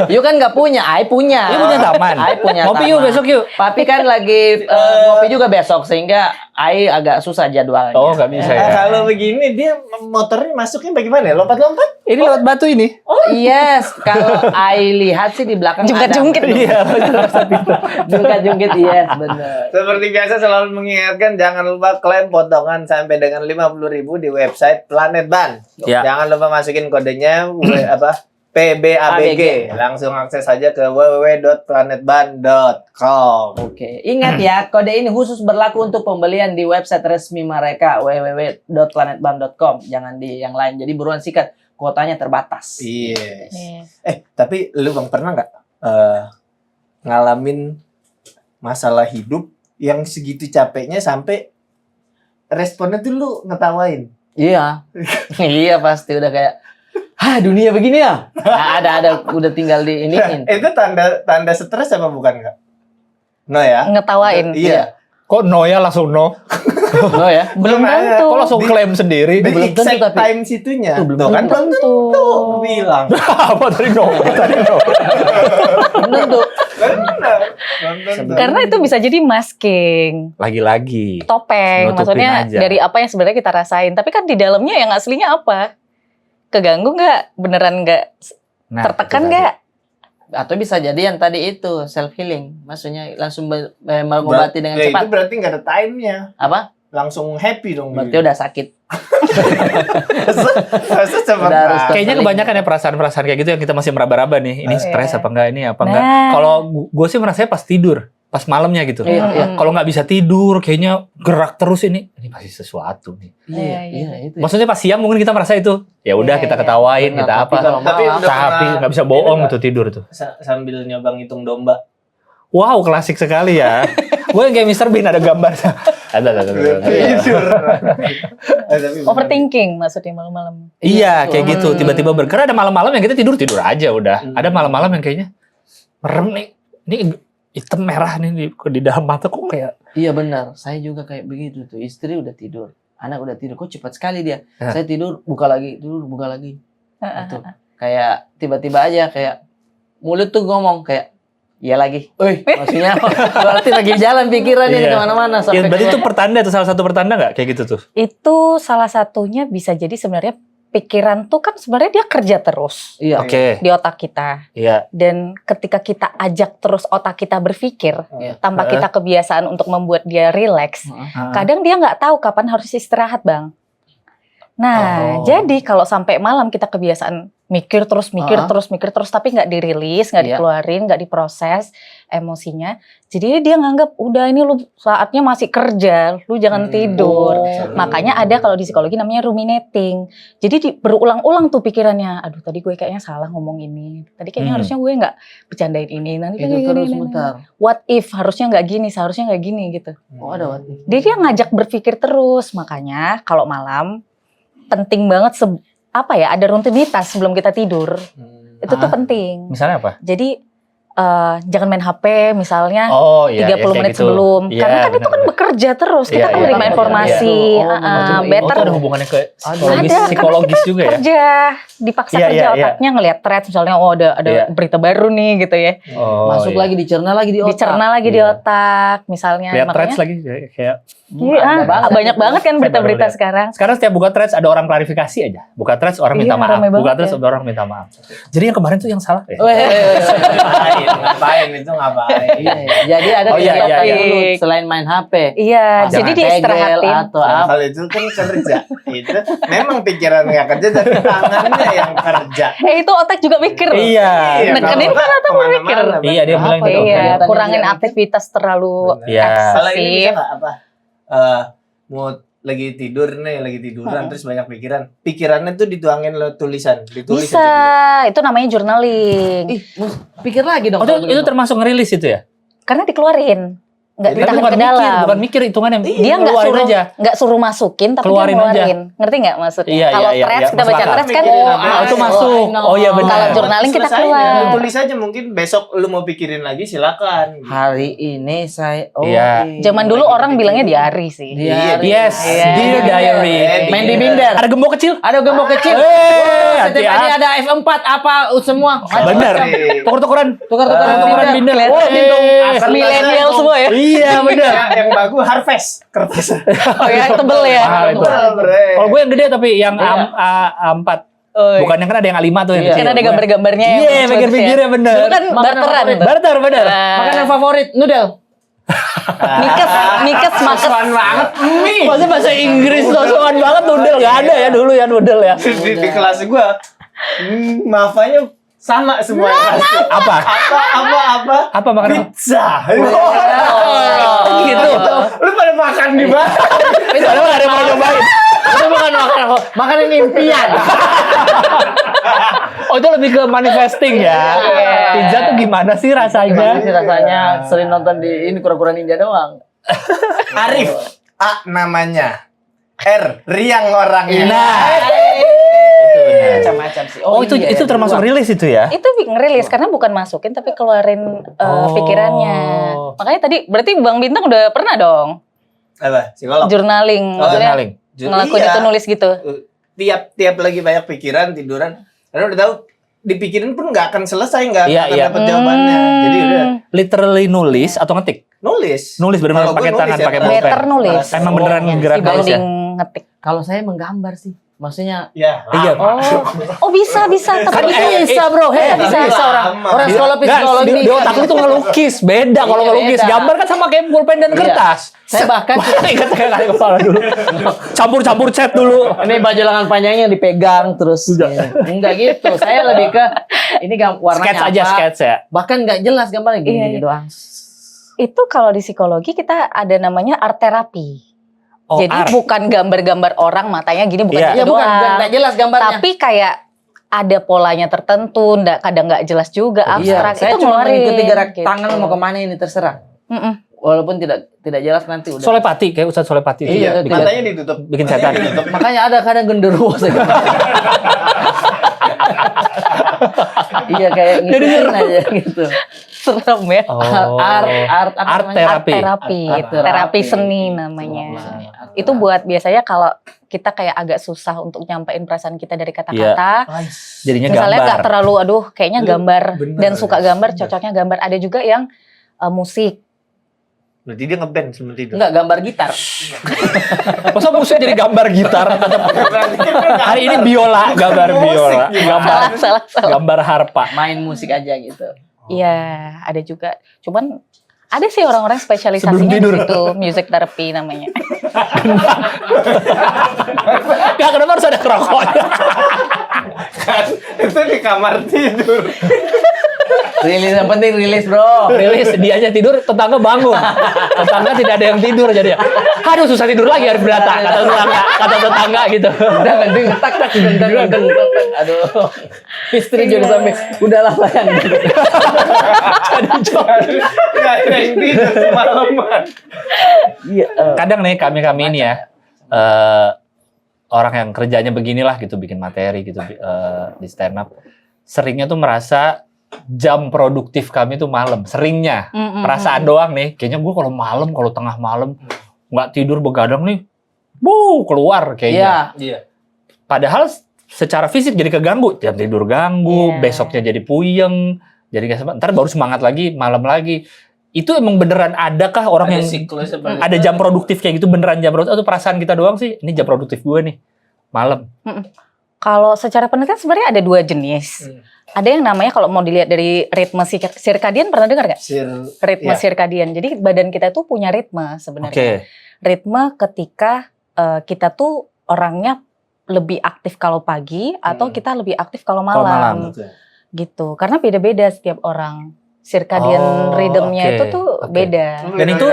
You kan nggak punya, Ai punya. Ini punya taman. Ai punya Ngopi taman. yuk besok yuk. Papi kan lagi ngopi juga besok sehingga Ai agak susah jadwalnya. Oh, nggak bisa ya. Kalau begini dia motornya masuknya bagaimana? Lompat-lompat? Ini lewat batu ini. Yes, kalau Ai lihat sih di belakang Jungkat-jungkit. Iya. Jungkat-jungkit, yes, benar. Seperti biasa selalu mengingatkan jangan lupa klaim potongan sampai dengan 50.000 di website Planet Ban. Ya. Jangan lupa masukin kodenya PBABG. Langsung akses saja ke www.planetban.com. Oke, ingat ya, kode ini khusus berlaku untuk pembelian di website resmi mereka www.planetban.com. Jangan di yang lain. Jadi buruan sikat, kuotanya terbatas. Yes. Iya. Tapi lu Bang pernah nggak ngalamin masalah hidup yang segitu capeknya sampai responnya tuh lu ngetawain? Iya. Iya pasti udah kayak dunia begini ya. Nah, ada udah tinggal di iniin. Itu tanda stres apa bukan nggak? No ya? Ngetawain. Iya. Kok no ya langsung no? Oh ya. Belum Makanya, tentu. Kok langsung klaim sendiri? Di belum tentu, exact tapi- time situnya. Itu belum Tuh kan tentu. belum tentu. Bilang. Apa tadi no? Tadi no. Bener tuh. Benar. Belum tentu. Karena itu bisa jadi masking, Lagi-lagi. topeng. Nutupin Maksudnya aja. dari apa yang sebenarnya kita rasain. Tapi kan di dalamnya yang aslinya apa? Keganggu nggak? Beneran nggak? Nah, Tertekan itu tadi. nggak? Atau bisa jadi yang tadi itu self healing, maksudnya langsung mengobati dengan Ya, cepat. itu berarti nggak ada time-nya. Apa? Langsung happy dong. Berarti udah sakit. Masa cepet Udah harus banget. Kayaknya kebanyakan ya perasaan-perasaan kayak gitu yang kita masih meraba-raba nih. Ini stres Iya. apa enggak, ini apa enggak. Nah. Kalau gue sih merasanya pas tidur, pas malamnya gitu. Iya, iya. Kalau nggak bisa tidur, kayaknya gerak terus ini pasti sesuatu nih. Iya, iya. itu. Maksudnya pas siang mungkin kita merasa itu, ya udah Iya, kita iya. ketawain, Benar, kita tapi apa. kalau Tapi malam, udah Tapi pernah- nggak bisa ini bohong nggak? tuh tidur tuh. Sambil nyobang hitung domba. Wow, klasik sekali ya. Gue yang kayak Mr. Bean ada gambar. Ada. Tidur. Tapi benar. Overthinking maksudnya malam-malam. Iya, kayak gitu. Hmm. Tiba-tiba karena ada malam-malam yang kita tidur aja udah. Hmm. Ada malam-malam yang kayaknya merem nih. Ini hitam merah nih di dalam mata kok kayak Iya benar, saya juga kayak begitu tuh. Istri udah tidur, anak udah tidur. Kok cepat sekali dia. Ya. Saya tidur, buka lagi, tidur, buka lagi. Heeh. Gitu. Kayak tiba-tiba aja kayak mulut tuh ngomong kayak iya lagi. Maksudnya berarti lagi jalan pikiran ini Iya. kemana-mana ya, sampai berarti kayak- itu pertanda tuh salah satu pertanda nggak kayak gitu tuh? Itu salah satunya bisa jadi sebenarnya pikiran tuh kan sebenarnya dia kerja terus Iya. Oke. di otak kita. Iya. Dan ketika kita ajak terus otak kita berpikir, Iya. tanpa kita kebiasaan untuk membuat dia rileks, kadang dia nggak tahu kapan harus istirahat, Bang. Nah, Oh. jadi kalau sampai malam kita kebiasaan mikir terus, mikir terus, tapi nggak dirilis, nggak Iya. dikeluarin, nggak diproses emosinya. Jadi dia nganggap, udah ini lu saatnya masih kerja, lu jangan tidur. Oh. Makanya ada kalau di psikologi namanya ruminating. Jadi berulang-ulang tuh pikirannya. Aduh, tadi gue kayaknya salah ngomong ini. Tadi kayaknya harusnya gue nggak bercandain ini. Nanti Itu kayak terus gini. mutar. What if harusnya nggak gini, seharusnya nggak gini gitu. Oh ada waktu. Dia ngajak berpikir terus. Makanya kalau malam penting banget ada rutinitas sebelum kita tidur. Itu tuh penting. Misalnya apa? Jadi jangan main HP misalnya. Oh iya. 30 kayak menit gitu. sebelum. Iya, Karena kan itu kan benar-benar. bekerja terus. Kita Iya, kan iya, menerima iya, informasi. iya. Oh, Oh, Better itu ada hubungannya ke psikologis, ada, psikologis karena kita juga ya? kerja, dipaksa Iya, kerja iya, iya. otaknya ngelihat threads misalnya, oh ada Iya. berita baru nih gitu ya. Oh, Masuk iya. lagi dicerna lagi di otak. Dicerna lagi di Iya. otak misalnya. Lihat Makanya threads lagi kayak iya, Ada banyak banget kan Saya berita-berita baru lihat. sekarang. sekarang setiap buka threads ada orang klarifikasi aja. Buka threads orang minta Iya, maaf. ramai Buka banget threads ya. ada orang minta maaf. Jadi yang kemarin tuh yang salah. Ngapain itu ngapain? Iya, iya. Jadi ada Oh, iya, kegiatan iya, dulu iya. selain main HP. Iya, Jangan jadi Tegel diistirahatin. atau Nah, apa. kalau itu kan kerja. Itu memang pikiran nggak kerja tapi tangannya yang kerja. Itu otak juga mikir. Iya. Nekenin kalau kan otak kemana-mana, mikir. Iya, dia Apa bilang ya? gitu. Iya, Kegiatan kurangin yang dia aktivitas terlalu Iya. Kalau ini bisa eksesif. nggak apa? Mau lagi tidur nih, lagi tiduran terus banyak pikiran. Pikirannya tuh dituangin lewat tulisan, ditulis Bisa, aja itu namanya journaling. Ih, pikir lagi dong. Oh, kalau itu begitu. termasuk ngerilis itu ya? Karena dikeluarin, nggak Jadi Tapi ditahan bukan ke mikir, dalam. bukan mikir hitungannya. Dia nggak Keluarin suruh aja. nggak suruh masukin, tapi Keluarin dia aja. ngeluarin. Ngerti nggak maksudnya? Iya, Kalau iya, threads iya, kita masuk baca akal. threads kan, Oh, itu masuk. Oh iya benar. Kalau journaling kita Selesai. keluar. Lu tulis aja mungkin besok lu mau pikirin lagi silakan. Hari ini saya Iya. Zaman dulu orang bilangnya diary sih. Diary. Yes, Iya. dear diary. Main di binder. Ada gembok kecil? Ada gembok kecil. hati-hati. Setiap hari ada F4 apa semua. Bener. Iya. Tuker-tukeran. Tukar-tukaran Tukeran binder. binder. Oh, bintang Eh. Milenial semua ya. Iya bener. Yang bagus harvest kertas. Oh ya, tebel ya. Mahal itu. Kalau gue yang gede tapi yang Iya. A4. Oh, iya. Bukan yang kan ada yang A5 tuh yang Iya. kecil. Kan ada gambar-gambarnya. yang Iya, bagus-bagus pinggir-pinggirnya ya. bener. Dulu kan Makanan barteran. favorit. Barter bener. Makanan favorit noodle. Nikes market. banget. Maksudnya bahasa Inggris sosokan banget noodle nggak ada ya dulu ya noodle ya. Di kelas gua maafanya sama semua kelas. Apa? Apa? Apa makanan? Pizza. Oh, gitu. Lu pada makan di mana? Padahal nggak ada yang mau nyobain. Itu bukan makanan impian. Oh itu lebih ke manifesting ya. Pizza tuh gimana sih rasanya? Gimana sih rasanya sering nonton di ini kura-kura ninja doang. Arif. A namanya. R Riang orangnya. Nah. Itu benar. macam-macam sih. Oh, itu iya, termasuk dibuang. rilis itu ya? Itu ngerilis karena bukan masukin tapi keluarin pikirannya. Makanya tadi berarti Bang Bintang udah pernah dong Apa? Psikolog. journaling, Oh, maksudnya Journaling. ngelakuin itu nulis gitu. Tiap lagi banyak pikiran, tiduran. Karena udah tahu dipikirin pun nggak akan selesai, nggak Iya, akan iya. dapat jawabannya. Jadi udah Literally nulis atau ngetik? nulis. Nulis benar-benar Kalau gue pakai nulis tangan, ya, pakai Bang. pulpen. Better nulis. Emang beneran gerak nulis ya? Dibanding ngetik. Kalau saya menggambar sih. Maksudnya Ya. Iya. Oh bisa Kan tapi bisa bro, bisa orang sekolah psikologi di bisa. otak lu tuh ngelukis, beda kalau Iya, ngelukis. beda. Gambar kan sama kayak pulpen dan Iya. kertas. Saya bahkan Ingat kali kepala dulu. Campur-campur cat dulu. ini baju lengan panjangnya dipegang terus. Enggak gitu. Saya lebih ke ini warnanya Sketch aja, apa. sketch ya. Bahkan nggak jelas gambarnya gini Iya. doang. itu kalau di psikologi kita ada namanya art terapi. Oh, Jadi art. bukan gambar-gambar orang matanya gini bukan Iya. gitu Ya bukan doang. nggak jelas gambarnya. Tapi kayak ada polanya tertentu, kadang nggak jelas juga abstrak. Saya itu cuma ngeluarin, mengikuti gerak gitu. tangan mau kemana ini terserah. Mm-mm. Walaupun tidak jelas nanti udah. Solepati kayak Ustadz Solepati itu Iya, ya. Bikin, Matanya ditutup. bikin setan. Makanya ada kadang genderuwo saya. Iya kayak ngikutin aja gitu. Serem ya. Oh. Art apa Art namanya? terapi. Terapi, Art terapi. terapi seni namanya. Art Itu terapi. buat biasanya kalau kita kayak agak susah untuk nyampein perasaan kita dari kata-kata. Jadinya Misalnya gambar. nggak terlalu, aduh kayaknya gambar Bener. dan suka gambar, cocoknya gambar. Ada juga yang musik. Berarti dia ngeband sebelum tidur. Enggak gambar gitar. Masa musik jadi gambar gitar? Hari ini biola, gambar biola, gambar Salah. gambar harpa. Main musik aja gitu. Iya, ada juga. Cuman ada sih orang-orang Sebelum spesialisasinya tidur. di situ, music therapy namanya. Gak, kenapa harus ada kerokoknya? Kan itu di kamar tidur. Rilis yang penting rilis bro. Rilis, dianya tidur, tetangga bangun. Tetangga tidak ada yang tidur jadi. Aduh, susah tidur lagi harus berata. Kata tetangga gitu. Udah mending tak deng. Aduh. Istri juga sampai udahlah bayang. Nggak ada yang tidur semalaman. Iya. Kadang nih kami ini ya, orang yang kerjanya beginilah gitu, bikin materi gitu di stand up, seringnya tuh merasa jam produktif kami tuh malam. Seringnya perasaan doang nih. Kayaknya gue kalau malam, kalau tengah malam nggak tidur begadang nih, keluar kayaknya. Iya. Padahal secara fisik jadi keganggu, jam tidur ganggu, Iya. besoknya jadi puyeng, jadi nggak sempat. Ntar baru semangat lagi, malam lagi. Itu emang beneran adakah orang yang siklus seperti ada jam produktif kayak gitu, beneran jam produktif atau perasaan kita doang sih? Ini jam produktif gue nih, malam. Kalau secara penelitian sebenarnya ada dua jenis. Ada yang namanya kalau mau dilihat dari ritme sirkadian, pernah dengar nggak? Ritme Iya. sirkadian. Jadi badan kita tuh punya ritme sebenarnya. Oke. Ritme ketika kita tuh orangnya lebih aktif kalau pagi atau kita lebih aktif kalau Kalau malam. malam. Gitu. Karena beda-beda setiap orang. Circadian Oh, rhythmnya oke. itu tuh Oke. beda. Dan itu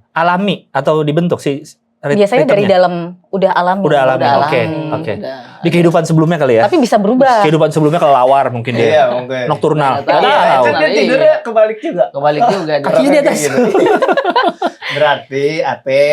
alami atau dibentuk sih? Biasanya dari ritmenya? dalam udah alami. Udah alami. Oke, oke. Di kehidupan sebelumnya kali ya? Tapi bisa berubah. Kehidupan sebelumnya kelelawar mungkin dia. Iya, mungkin. Nocturnal. Nggak tahu. Nggak Iya, tahu. itu dia tidurnya kebalik juga. Kebalik juga. Kakinya di atas. Berarti Ape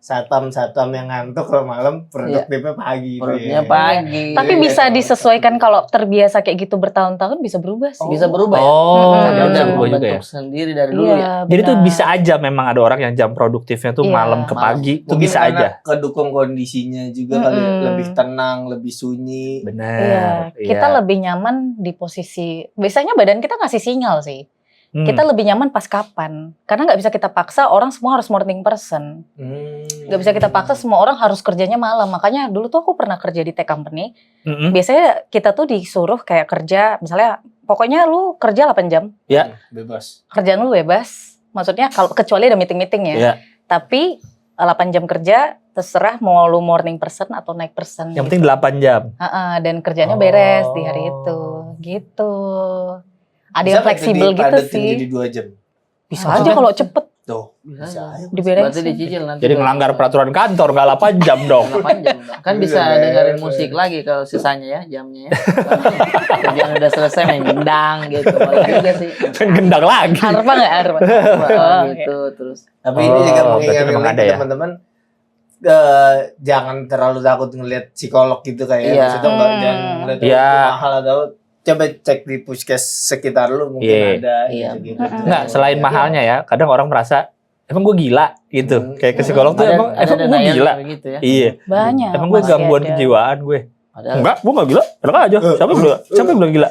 satam yang ngantuk kalau malam produktifnya pagi. Perutnya Be. pagi. Tapi bisa disesuaikan kalau terbiasa kayak gitu bertahun-tahun bisa berubah sih. Bisa berubah ya. Oh, Karena Hmm. udah berubah juga ya. membentuk sendiri dari dulu Iya, ya. Jadi tuh benar. bisa aja memang ada orang yang jam produktifnya tuh Iya. malam ke pagi, tuh Mungkin bisa karena aja. kedukung kondisinya juga kali ya. Mm-mm. Lebih tenang, lebih sunyi. Benar. Iya, kita lebih nyaman di posisi. Biasanya badan kita ngasih sinyal sih. Kita lebih nyaman pas kapan? Karena nggak bisa kita paksa orang semua harus morning person. Nggak bisa kita paksa semua orang harus kerjanya malam. Makanya dulu tuh aku pernah kerja di tech company. Biasanya kita tuh disuruh kayak kerja, misalnya pokoknya lu kerja 8 jam. Bebas. Kerjaan lu bebas. Maksudnya kalau kecuali ada meeting-meeting ya. Iya. Tapi 8 jam kerja terserah mau lu morning person atau night person. Yang penting 8 jam. Dan kerjanya beres di hari itu. Gitu. Ada yang fleksibel gitu sih. Jadi 2 jam. Bisa aja kalau cepet Tuh. Bisa aja. diberesin. Berarti dicicil nanti. Jadi melanggar peraturan kantor nggak 8 jam dong. 8 jam dong. Kan bisa dengerin musik lagi kalau sisanya ya jamnya ya. Kerjaan udah selesai main gendang gitu. Boleh juga sih. Kan gendang lagi. Harpa nggak harpa? Oh, Oh, gitu terus. Tapi ini juga Oh, berarti mengingatkan memang lagi ada ya? teman-teman jangan terlalu takut ngelihat psikolog gitu kayak Iya. maksudnya nggak jangan ngelihat Iya. itu mahal atau coba cek di puskes sekitar lu mungkin Iya. ada Iya. gitu. Nggak, selain mahalnya ya, kadang orang merasa emang gue gila gitu. Kayak ke psikolog tuh emang ada gue dana yang gila. begitu ya. Iya. Banyak. Emang gue masih gangguan ada. kejiwaan gue. Padahal Enggak, gue gak gila. Enak aja. Siapa yang bilang gila?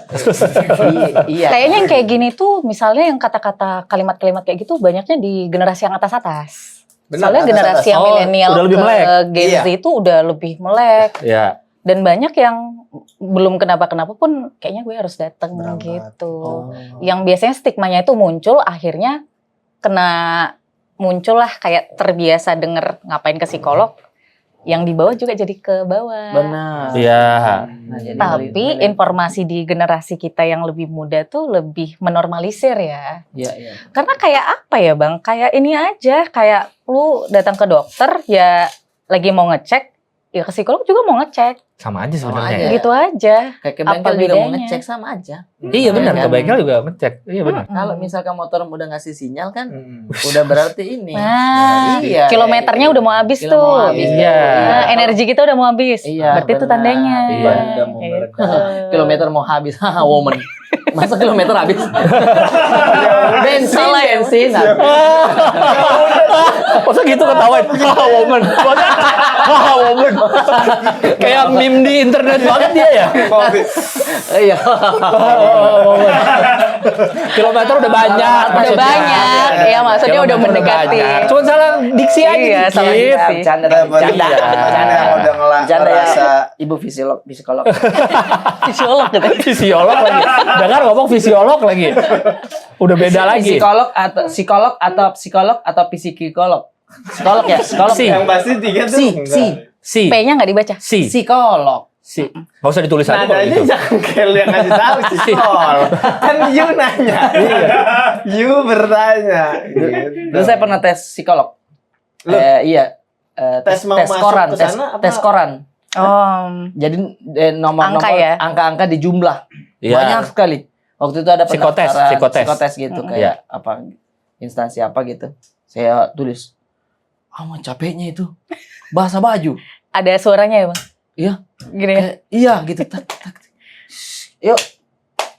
iya. Kayaknya yang kayak gini tuh, misalnya yang kata-kata kalimat-kalimat kayak gitu banyaknya di generasi yang atas-atas. Benar, Soalnya atas-atas. generasi yang Oh, milenial udah lebih ke melek. Gen Z itu udah lebih melek. Ya. Dan banyak yang belum kenapa-kenapa pun kayaknya gue harus datang Berangkat. gitu. Oh. Yang biasanya stigmanya itu muncul, akhirnya muncul lah kayak terbiasa denger ngapain ke psikolog. Yang di bawah juga jadi ke bawah. Benar. Iya. Nah, jadi Tapi informasi di generasi kita yang lebih muda tuh lebih menormalisir ya. Iya, iya. Karena kayak apa ya Bang? Kayak ini aja, kayak lu datang ke dokter ya lagi mau ngecek, ya ke psikolog juga mau ngecek. Sama aja Sama sebenarnya. aja. Gitu aja. Kayak ke Apa bengkel juga mau bedanya? ngecek sama aja. Iya benar, Kan? ke bengkel juga ngecek. Iya benar. Kalau misalkan motor udah ngasih sinyal kan, Hmm. udah berarti ini. Nah, Iya. kilometernya udah mau habis Kilo tuh. mau habis. Iya. Nah, energi kita udah mau habis. Iya, Berarti itu benar. tandanya. Iya. Ban udah mau Gitu. meledak. Kilometer mau habis. Haha, woman. Masa kilometer habis? bensin, Salah ya? bensin. Masa gitu ketahuan? Haha woman. Haha woman. Kayak meme di internet banget dia ya. Covid. Iya. Haha woman. Kilometer udah banyak. Udah maksudnya. banyak. Ya maksudnya udah Kilometer mendekati. banyak. Cuma salah diksi aja Iya, salah dikit. diksi. Bercanda, Nah, bercanda, iya. bercanda. Yang udah Bercanda ya. ngerasa Ibu psikolog. Fisiolog gitu. Fisiolog lagi. Dengar ngomong fisiolog lagi. Udah beda lagi. Psikolog atau psikolog atau psikolog. Psikolog ya, psikolog. Si. ya? yang pasti tiga tuh enggak. Si. P-nya nggak dibaca. Psikolog. Si. Nggak usah ditulis aja kalau Nadanya gitu. jangan kayak lu yang ngasih tahu sih Sol. Kan you nanya. You bertanya. Gitu. Dulu saya pernah tes psikolog. Lu? Iya. Tes mau masuk koran, ke sana apa? tes koran. Oh. Jadi nomor-nomor Angka ya? angka-angka di jumlah. Iya. Banyak sekali. Waktu itu ada Psikotes, pendaftaran psikotes. gitu Mm-mm. kayak apa instansi apa gitu. Saya tulis capeknya itu bahasa baju. Ada suaranya ya Bang? Iya. Gini ya? Kayak, iya gitu. Tak, tak. Yuk.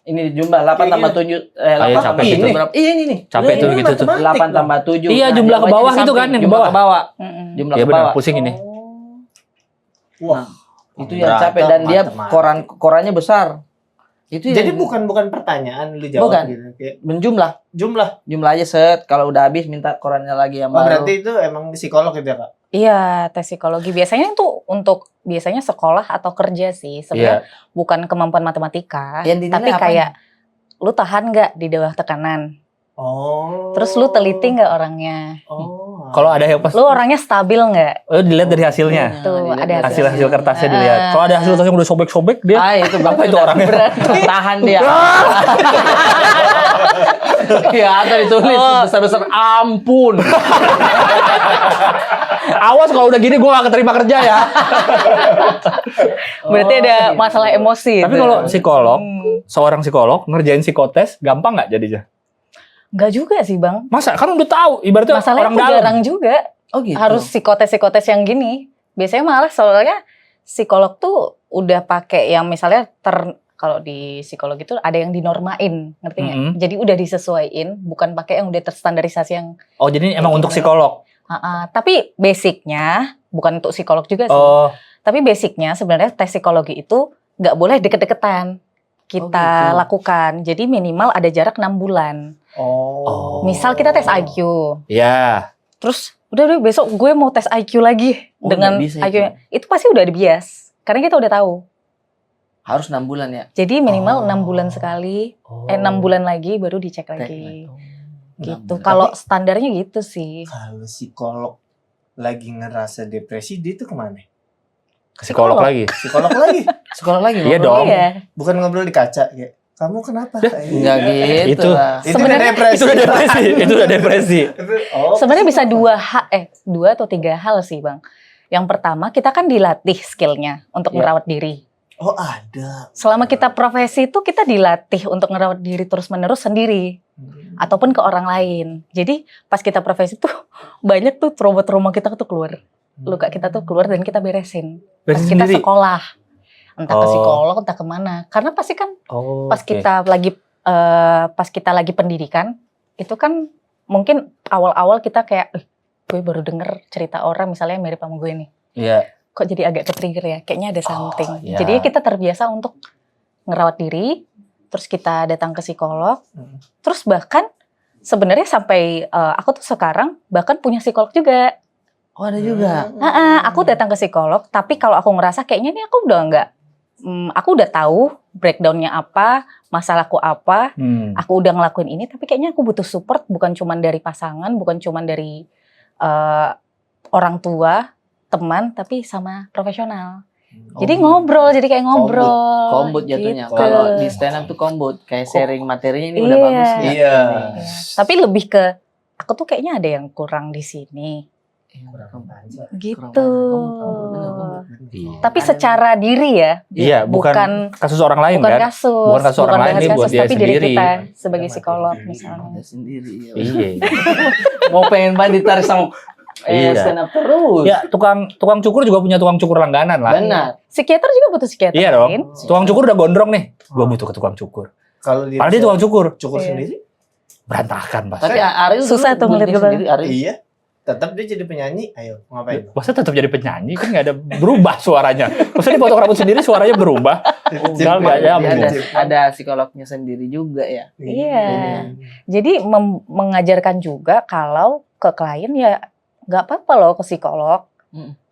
Ini jumlah 8 Kayak tambah 7 8 capek tambah itu. berapa? Iya ini nih. Capek tuh Ini gitu tuh. matematik 8 tambah 7. Iya, jumlah ke bawah gitu kan, yang ke jumlah bawah. ke bawah. Mm-mm. Jumlah Iya ke benar, bawah. pusing ini. Wah. Itu yang capek dan dia korannya besar. Itu yang Jadi bukan pertanyaan lu jawab Bukan. gitu. Kayak menjumlah. jumlah. Aja set. Kalau udah habis minta korannya lagi yang Oh, baru. berarti itu emang psikolog gitu ya, Kak? Iya, tes psikologi. Biasanya itu untuk biasanya sekolah atau kerja sih. Sebenarnya Iya. bukan kemampuan matematika, Yang dinilai tapi apanya? kayak lu tahan nggak di bawah tekanan. Oh. Terus lu teliti nggak orangnya. Oh. Kalau ada yang pas Lu orangnya stabil nggak? dilihat dari hasilnya. Tuh, dilihat ada dari Hasil kertasnya Ah. dilihat. Kalau ada hasil kertasnya yang udah sobek-sobek dia. itu Apa itu orangnya? Tahan dia. Ya, ada ditulis besar-besar ampun. Awas kalau udah gini gue gak keterima kerja ya. Berarti ada gitu. masalah emosi. Tapi itu. kalau psikolog, Hmm. seorang psikolog ngerjain psikotes gampang nggak jadinya? Nggak juga sih Bang. Masa kan udah tahu ibaratnya Masalahnya orang tuh dalam. jarang juga. Oh gitu. Harus psikotes yang gini. Biasanya malah soalnya psikolog tuh udah pakai yang misalnya kalau di psikolog itu ada yang dinormain, ngerti nggak? Mm-mm. Jadi udah disesuaiin, bukan pakai yang udah terstandarisasi yang. Oh jadi emang untuk psikolog. Tapi basicnya bukan untuk psikolog juga sih. Oh Tapi basicnya sebenarnya tes psikologi itu nggak boleh deket-deketan kita gitu. lakukan. Jadi minimal ada jarak 6 bulan. Oh. Misal kita tes IQ, ya. terus udah besok gue mau tes IQ lagi Oh, dengan nggak bisa IQ. itu. Itu pasti udah dibias. Karena kita udah tahu. Harus 6 bulan ya. Jadi minimal Oh. 6 bulan sekali, 6 bulan lagi baru dicek lagi. Gitu. Tapi- Kalau standarnya gitu sih. Kalau psikolog lagi ngerasa depresi, dia tuh kemana? Psikolog lagi. Psikolog lagi. Sekolah lagi. Iya ngobrol. dong. Iya. Bukan ngobrol di kaca kayak, kamu kenapa? Enggak gitu. Itu. lah. Itu udah Sebenarnya- depresi. Itu udah depresi. Itu udah depresi. Oh, Sebenarnya bisa dua atau 3 hal sih, Bang. Yang pertama, kita kan dilatih skillnya untuk Iya. merawat diri. Oh, ada. Selama kita profesi itu kita dilatih untuk merawat diri terus-menerus sendiri ataupun ke orang lain. Jadi pas kita profesi tuh banyak tuh trauma-trauma kita tuh keluar. luka kita tuh keluar dan kita beresin. Pas Beresin kita sendiri? sekolah, entah ke Oh. psikolog, entah kemana. Karena pasti kan Oh, pas oke. kita lagi pendidikan, itu kan mungkin awal-awal kita kayak, gue baru denger cerita orang misalnya mirip sama gue nih. Iya. Kok jadi agak ke-trigger ya? Kayaknya ada something. iya. Jadi kita terbiasa untuk ngerawat diri, terus kita datang ke psikolog, terus bahkan sebenarnya sampai aku tuh sekarang bahkan punya psikolog juga. Oh, ada juga. Aku datang ke psikolog, tapi kalau aku ngerasa kayaknya nih aku udah nggak, aku udah tahu breakdownnya apa, masalahku apa, aku udah ngelakuin ini, tapi kayaknya aku butuh support bukan cuman dari pasangan, bukan cuman dari orang tua, teman, tapi sama profesional. Jadi ngobrol, jadi kayak ngobrol. Kombut jatuhnya. gitu. Kalau di stand up tuh kombut, kayak sharing materinya ini udah Iya. bagus nih. Iya. Tapi lebih ke aku tuh kayaknya ada yang kurang di sini. Gitu. Iya. Tapi secara diri ya. Iya, bukan kasus orang lain bukan kan? kasus, Bukan kasus orang lain, ini buat dia tapi diri sendiri. kita sebagai psikolog misalnya. Ada sendiri. Ya. Iya. Mau pengen banget ditarik sama Iya. stand up terus. Ya, tukang cukur juga punya tukang cukur langganan lah. Benar. Psikiater juga butuh psikiater. Iya dong. kan? Tukang cukur udah gondrong nih. Gua butuh ke tukang cukur. Kalau dia Padahal dia tukang cukur. cukur Iya. sendiri, Berantakan pasti. Tapi Ariel Susah tuh ngeliat gue. sendiri Ariel. iya. Tetap dia jadi penyanyi. Ayo, ngapain? Masa tetap jadi penyanyi kan nggak ada berubah suaranya. Masa dipotong rambut sendiri suaranya berubah? Enggak, nggak Dia nyambung. ada psikolognya sendiri juga ya. Iya. Jadi mengajarkan juga kalau ke klien ya nggak apa-apa loh ke psikolog.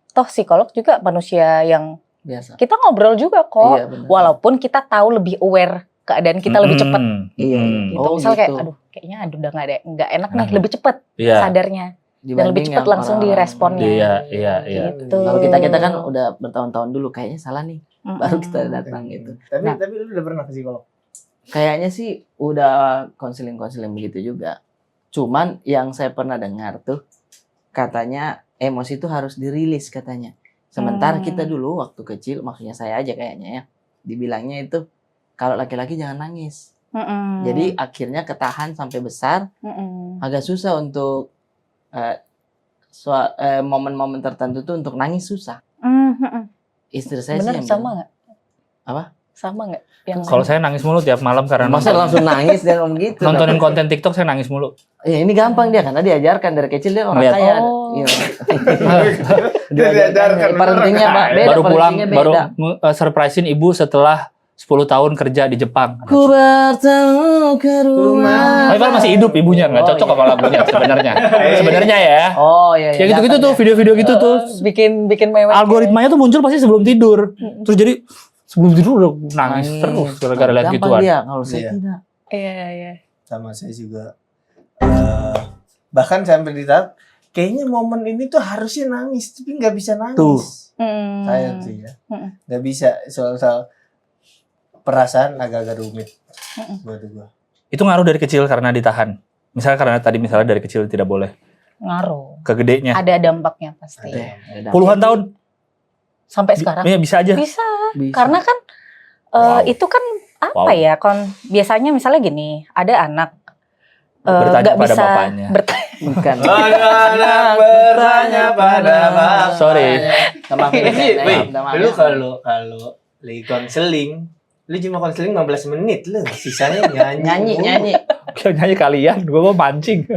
Toh psikolog juga manusia yang Biasa. kita ngobrol juga kok. Iya, benar. Walaupun kita tahu lebih aware keadaan kita lebih cepat. Iya. Gitu. Oh, Misal kayak, gitu. aduh kayaknya udah nggak enak nih, Hmm. lebih cepat Iya. sadarnya. Dan lebih Dibanding cepat yang langsung orang-orang. diresponnya. Iya. Gitu. Kalau kita kan udah bertahun-tahun dulu kayaknya salah nih, baru kita datang gitu. Tapi Nah. tapi lu udah pernah ke psikolog? Kayaknya sih udah konseling-konseling begitu juga. Cuman yang saya pernah dengar tuh katanya emosi itu harus dirilis katanya. Sementara kita dulu waktu kecil, maksudnya saya aja kayaknya ya, dibilangnya itu kalau laki-laki jangan nangis. Jadi akhirnya ketahan sampai besar, agak susah untuk momen-momen tertentu tuh untuk nangis susah. Istri saya Bener, sih yang sama bilang. nggak? Apa? Sama nggak? Yang Kalau saya nangis mulu tiap malam karena Masa langsung nangis dan ngomong gitu. nontonin konten TikTok saya nangis mulu. Ya ini gampang dia karena diajarkan dari kecil dia orang Ngeliat. kaya. Oh. Iya. Diajarkan, Parentingnya Pak, beda. Baru pulang parentingnya baru beda. surprisein ibu setelah 10 tahun kerja di Jepang. Ku bertemu ke rumah. Tapi kan masih hidup ibunya, nggak Oh, cocok iya. sama lagunya sebenarnya. Sebenarnya ya. Oh iya. Ya gitu-gitu tuh, video-video gitu tuh. bikin mewek. Algoritmanya tuh muncul pasti sebelum tidur. Terus jadi sebelum tidur udah nangis terus gara-gara lihat Gampang gituan. dia, kalau saya Iya. tidak. Iya. Sama saya juga. Bahkan sampai di tahap kayaknya momen ini tuh harusnya nangis, tapi nggak bisa nangis. Tuh. Saya tuh ya, Mm-mm. nggak bisa soal perasaan agak-agak rumit buat gua. Itu ngaruh dari kecil karena ditahan. Misalnya karena tadi misalnya dari kecil tidak boleh. Ngaruh. Ke gedenya. Ada dampaknya pasti. Ada. Puluhan tahun. Sampai sekarang. Iya bisa aja. Bisa. Bisa. Karena kan Wow. itu kan apa Wow. ya? Biasanya misalnya gini, ada anak Bertanya nggak pada bisa bapaknya. bukan. Anak bertanya pada bapak. Sorry. Sama Wih, lu kalau lagi konseling, lu cuma konseling 15 menit lu, sisanya nyanyi. nyanyi. Kayak nyanyi kalian, gue mau mancing.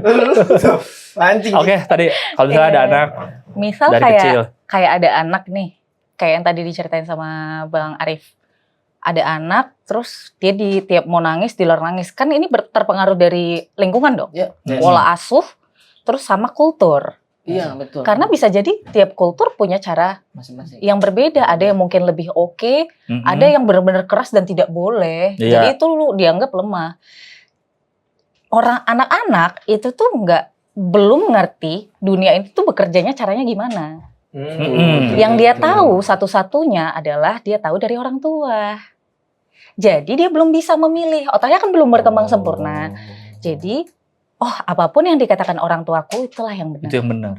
Mancing. Oke, tadi kalau misalnya ada Iya. anak misal dari kecil. kayak ada anak nih, kayak yang tadi diceritain sama Bang Arif. Ada anak, terus dia di tiap mau nangis, di luar nangis. Kan ini terpengaruh dari lingkungan dong. Ya. Pola asuh, terus sama kultur. Iya, betul. Karena bisa jadi tiap kultur punya cara masing-masing. yang berbeda. Ada yang mungkin lebih oke, Mm-mm. ada yang benar-benar keras dan tidak boleh. Iya. Jadi itu lu dianggap lemah. Orang anak-anak itu tuh belum ngerti dunia ini tuh bekerjanya caranya gimana. Mm-mm. Yang dia tahu satu-satunya adalah dia tahu dari orang tua. Jadi dia belum bisa memilih, otaknya kan belum berkembang sempurna. Jadi, apapun yang dikatakan orang tuaku itulah yang benar. Itu yang benar.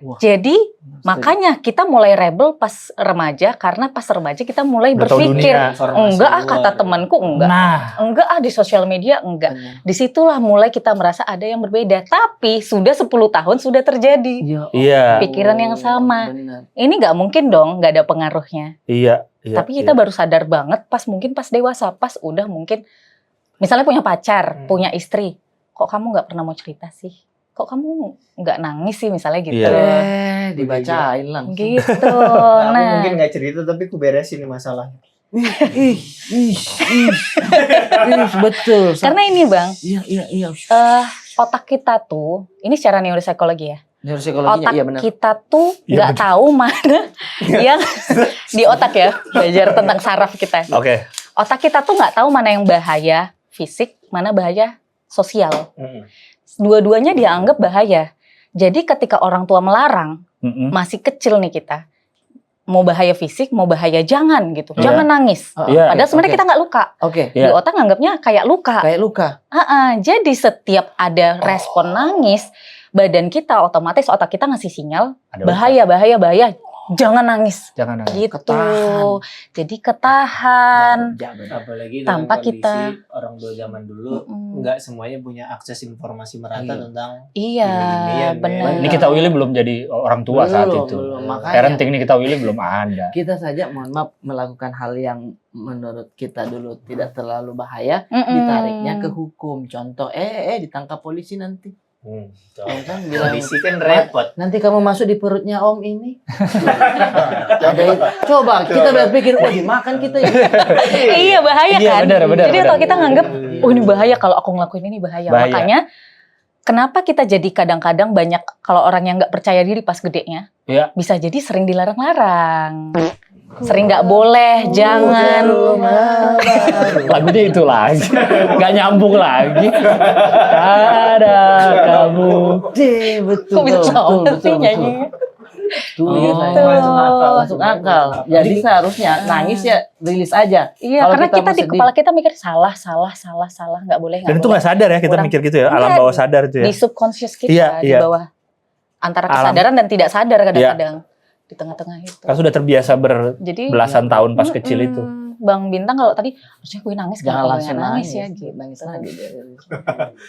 Wah. Jadi makanya kita mulai rebel pas remaja, karena pas remaja kita mulai Udah tahu berpikir, dunia. enggak ah kata Luar. temanku enggak. Nah, Enggak ah di sosial media enggak. Benar. Disitulah mulai kita merasa ada yang berbeda. Tapi sudah 10 tahun sudah terjadi. Ya, Iya. Pikiran yang sama. Benar. Ini nggak mungkin dong nggak ada pengaruhnya. iya. Tapi kita baru sadar banget mungkin pas dewasa, pas udah mungkin misalnya punya pacar, punya istri. Kok kamu nggak pernah mau cerita sih? Kok kamu nggak nangis sih misalnya gitu. Iya. Dibacain langsung. Gitu. Aku Nah, mungkin nggak cerita tapi ku beresin nih masalahnya. Ih, betul. karena ini Bang, Iya. otak kita tuh, ini secara neuropsikologi ya. Neuropsikologinya Otak iya benar. kita tuh Iya, nggak tahu mana yang di otak ya, belajar tentang saraf kita. Oke. Otak kita tuh nggak tahu mana yang bahaya fisik, mana bahaya sosial. Dua-duanya dianggap bahaya. Jadi ketika orang tua melarang, Mm-mm. masih kecil nih kita, mau bahaya fisik, mau bahaya jangan gitu, Iya. jangan nangis. Iya. Padahal sebenarnya oke. kita nggak luka. Oke. Di Iya. otak nganggapnya kayak luka. Kayak luka. Jadi setiap ada respon nangis, badan kita otomatis otak kita ngasih sinyal Ada bahaya, jangan nangis. Jangan nangis. Gitu. Ketahan. Jadi ketahan. Apalagi Tanpa dalam kondisi kita- orang tua zaman dulu Mm-mm. nggak semuanya punya akses informasi merata Iya. tentang Iya, Gini-ginian, benar. Ini kita Willy belum jadi orang tua saat Belum, itu. belum. Makanya Parenting ini kita Willy belum ada. kita saja mohon maaf melakukan hal yang menurut kita dulu tidak terlalu bahaya, Mm-mm. ditariknya ke hukum. Contoh, ditangkap polisi nanti. Ya kan, bilang, kondisi kan repot. nanti kamu masuk di perutnya om ini. Coba kita berpikir, dimakan kita ya. Iya, bahaya Iya, kan? benar. Jadi kalau kita nganggep, ini bahaya kalau aku ngelakuin ini bahaya. Bahaya. Makanya kenapa kita jadi kadang-kadang banyak kalau orang yang nggak percaya diri pas gedenya, Iya. bisa jadi sering dilarang-larang. Sering nggak boleh, jangan. Lagunya itu lagi. Gak nyambung lagi. Ada kamu. Betul. Kok bisa sama sih nyanyi? Tuh, Oh. masuk akal. Jadi seharusnya nangis ya rilis aja. Iya, Kalau karena kita kita mau di sedih. kepala kita mikir salah, nggak boleh, Dan itu boleh. gak sadar ya kita Kurang. mikir gitu ya. Alam Iya, bawah sadar itu ya. Di subconscious kita, Iya, di iya. bawah antara Alam. kesadaran dan tidak sadar kadang-kadang di tengah-tengah itu. Karena sudah terbiasa Jadi belasan tahun pas kecil itu. Bang Bintang kalau tadi harusnya gue nangis, Jangan kenapa langsung gue nangis ya gitu. Nangis lagi.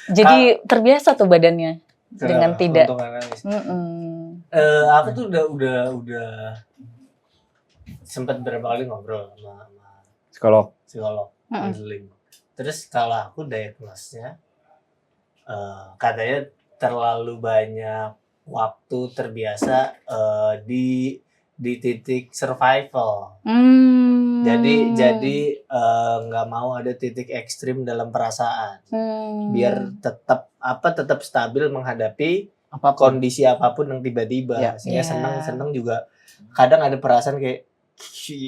Jadi terbiasa tuh badannya dengan tidak. Untuk nangis. Aku tuh udah sempat berapa kali ngobrol sama Psikolog. psikolog Mm-mm. counseling. Terus kalau aku diagnosnya katanya terlalu banyak waktu terbiasa di titik survival. Jadi nggak mau ada titik ekstrim dalam perasaan. Biar tetap stabil menghadapi kondisi apapun yang tiba-tiba. Ya. Sehingga Ya. senang juga. Kadang ada perasaan kayak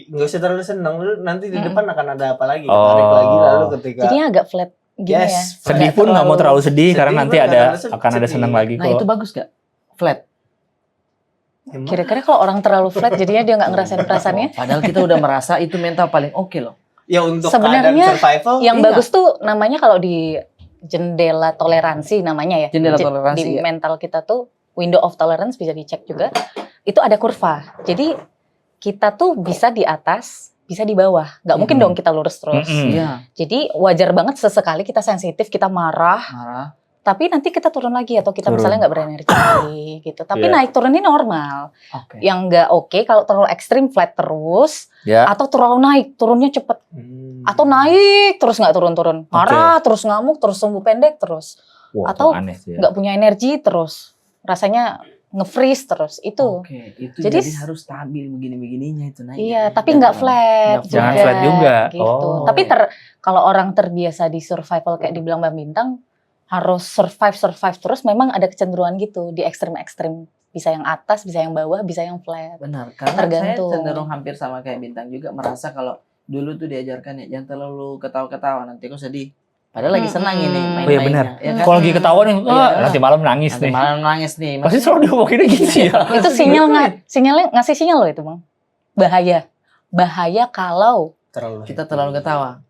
nggak usah terlalu senang, lu nanti di depan akan ada apa lagi, tarik lagi lalu ketika Jadinya agak flat gini ya. Sedih pun nggak mau terlalu sedih sedih karena pun nanti nggak ada terlalu akan ada sedih. senang lagi Nah itu kok. bagus gak? Flat. Emang Kira-kira kalau orang terlalu flat jadinya dia nggak ngerasain perasaannya. Padahal kita udah merasa itu mental paling oke loh. ya untuk Sebenarnya keadaan survival Yang iya. bagus tuh namanya kalau di jendela toleransi namanya ya. Jendela Di toleransi, ya. mental kita tuh window of tolerance bisa dicek juga. Itu ada kurva. Jadi kita tuh bisa di atas, bisa di bawah. Nggak mungkin dong kita lurus terus. Iya. Jadi wajar banget sesekali kita sensitif, kita marah. Marah. Tapi nanti kita turun lagi atau kita Turun. misalnya nggak berenergi gitu. Tapi Iya. naik turun ini normal. Oke. Yang nggak oke kalau terlalu ekstrim flat terus, Ya. atau terlalu naik turunnya cepet, atau naik terus nggak turun-turun, marah terus ngamuk terus sembuh pendek terus, Wah, atau itu aneh sih ya. nggak punya energi terus, rasanya nge-freeze terus itu. Oke, itu Jadi jadi, harus stabil begini-begininya itu naik. Iya, tapi nggak flat Nggak juga. Jangan flat juga. Gitu. Oh. Tapi kalau orang terbiasa di survival kayak dibilang Bang Bintang, harus survive terus, memang ada kecenderungan gitu di ekstrim-ekstrim. Bisa yang atas, bisa yang bawah, bisa yang flat. Benar, karena Tergantung. saya cenderung hampir sama kayak Bintang juga, merasa kalau dulu tuh diajarkan ya jangan terlalu ketawa-ketawa nanti kok sedih. Padahal lagi senang ini main-mainnya. Oh iya benar. Ya kan? Kalau lagi ketawa nih, Iya. nanti malam nangis Nanti nih. malam nangis nih. Pasti selalu diomonginnya gitu ya. Itu sinyalnya ngasih sinyal loh itu, Bang. Bahaya kalau kita terlalu ketawa.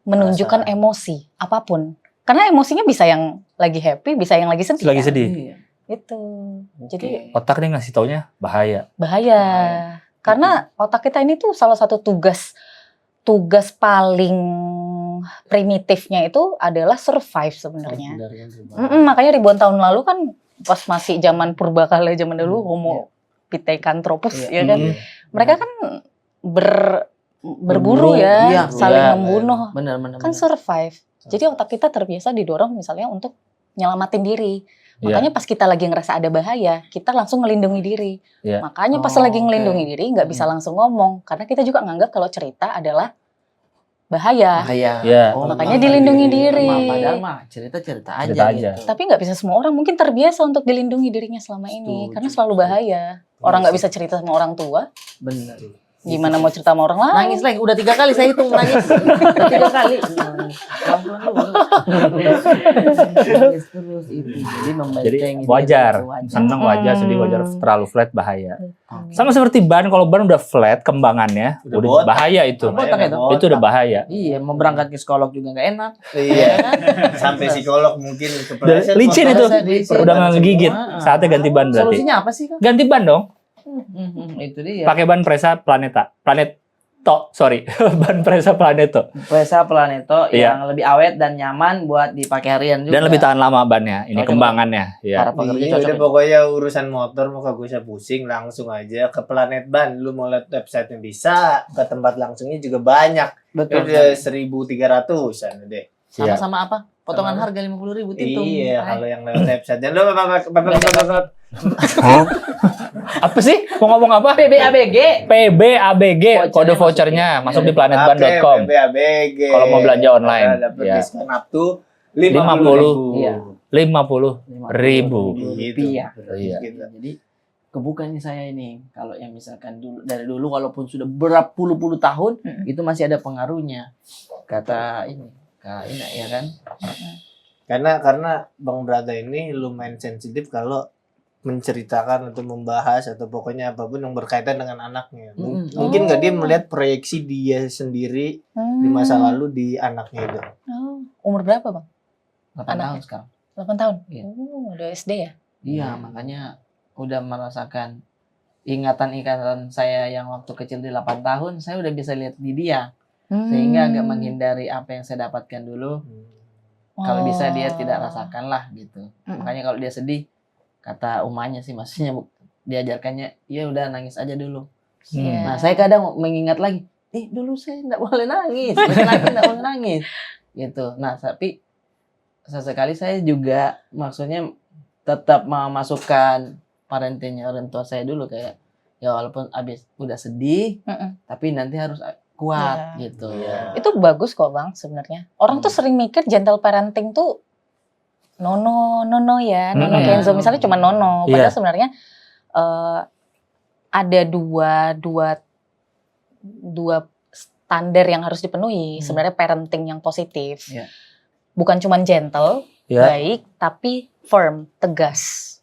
menunjukkan Perasaan. emosi apapun. Karena emosinya bisa yang lagi happy, bisa yang lagi sedih. Lagi kan? sedih. Iya. Itu. Jadi Otak nih ngasih taunya bahaya. bahaya. Karena otak kita ini tuh salah satu tugas paling primitifnya itu adalah survive sebenarnya. Makanya ribuan tahun lalu kan pas masih zaman purbakala, zaman dulu Homo pithecanthropus ya kan. Mereka kan berburu ya, iya, saling iya, membunuh. Benar. Kan survive. Jadi otak kita terbiasa didorong misalnya untuk nyelamatin diri. Makanya pas kita lagi ngerasa ada bahaya, kita langsung ngelindungi diri. Iya. Makanya pas lagi ngelindungi diri nggak bisa langsung ngomong karena kita juga nganggap kalau cerita adalah bahaya. Iya. Makanya dilindungi diri. Padahal mah cerita aja. Cerita aja. Gitu. Tapi nggak bisa semua orang mungkin terbiasa untuk dilindungi dirinya selama ini karena selalu bahaya. Orang nggak bisa cerita sama orang tua, Benar. gimana mau cerita sama orang lain? Nangis lagi, udah 3 kali saya hitung nangis. Udah 3 kali. Pelan-pelan dulu. Nangis terus itu. Jadi membentengi Jadi wajar, diri itu seneng wajar, sedih wajar, terlalu flat bahaya. Oke. Sama seperti ban, kalau ban udah flat kembangannya, Udah udah botak. bahaya itu. Botak itu. Itu udah bahaya. Iya, mau berangkat ke psikolog juga nggak enak. Iya. Sampai psikolog mungkin kepleset. Licin itu, Licin. udah nggak ngegigit. Semua. Saatnya ganti ban berarti. Solusinya apa sih, Kak? Ganti ban dong. Itu dia. Pakai ban Presa ban Presa Planeto. Presa Planeto Iya. yang lebih awet dan nyaman buat dipakai harian juga. Dan lebih tahan lama bannya. Ini Cocok. kembangannya. Ya. Para pekerja Iya, cocok. udah pokoknya urusan motor mau kagak usah pusing, langsung aja ke Planet Ban. Lu mau lihat website-nya bisa, ke tempat langsungnya juga banyak. Betul. Udah 1.300-an deh. Sama-sama apa? Potongan Sama. harga 50.000 itu. Iya, kalau yang lewat website. Dan lu Apa sih? Mau ngomong apa? PBABG. PBABG kode vouchernya masuk di planetban.com. PBABG. Kalau mau belanja online, Dapat ya. diskon up to 50. Iya. 50.000. Rupiah. Iya. Gitu. Jadi kebukannya saya ini kalau yang misalkan dari dulu walaupun sudah berpuluh-puluh tahun itu masih ada pengaruhnya. Kata ini Kak Ina ya kan? Karena Bang Brata ini lumayan sensitif kalau menceritakan atau membahas atau pokoknya apapun yang berkaitan dengan anaknya. Mungkin nggak dia melihat proyeksi dia sendiri di masa lalu di anaknya itu. Umur berapa bang? 8 Anaknya? tahun sekarang. 8 tahun? Iya. Udah SD ya? Iya, makanya udah merasakan ingatan-ingatan saya yang waktu kecil di 8 tahun, saya udah bisa lihat di dia. Sehingga agak menghindari apa yang saya dapatkan dulu. Kalau bisa dia tidak rasakan lah gitu. Makanya kalau dia sedih, kata umahnya sih maksudnya diajarkannya, ya udah nangis aja dulu. Iya. Nah saya kadang mengingat lagi, dulu saya nggak boleh nangis, laki-laki nggak boleh nangis, gitu. Nah tapi sesekali saya juga maksudnya tetap memasukkan parentingnya orang tua saya dulu kayak, ya walaupun abis udah sedih, tapi nanti harus kuat gitu. Iya. Itu bagus kok bang sebenarnya. Orang tuh sering mikir gentle parenting tuh nono ya, nono Kenzo misalnya cuma nono. Padahal sebenarnya ada dua standar yang harus dipenuhi sebenarnya parenting yang positif. Bukan cuma gentle, baik, tapi firm, tegas.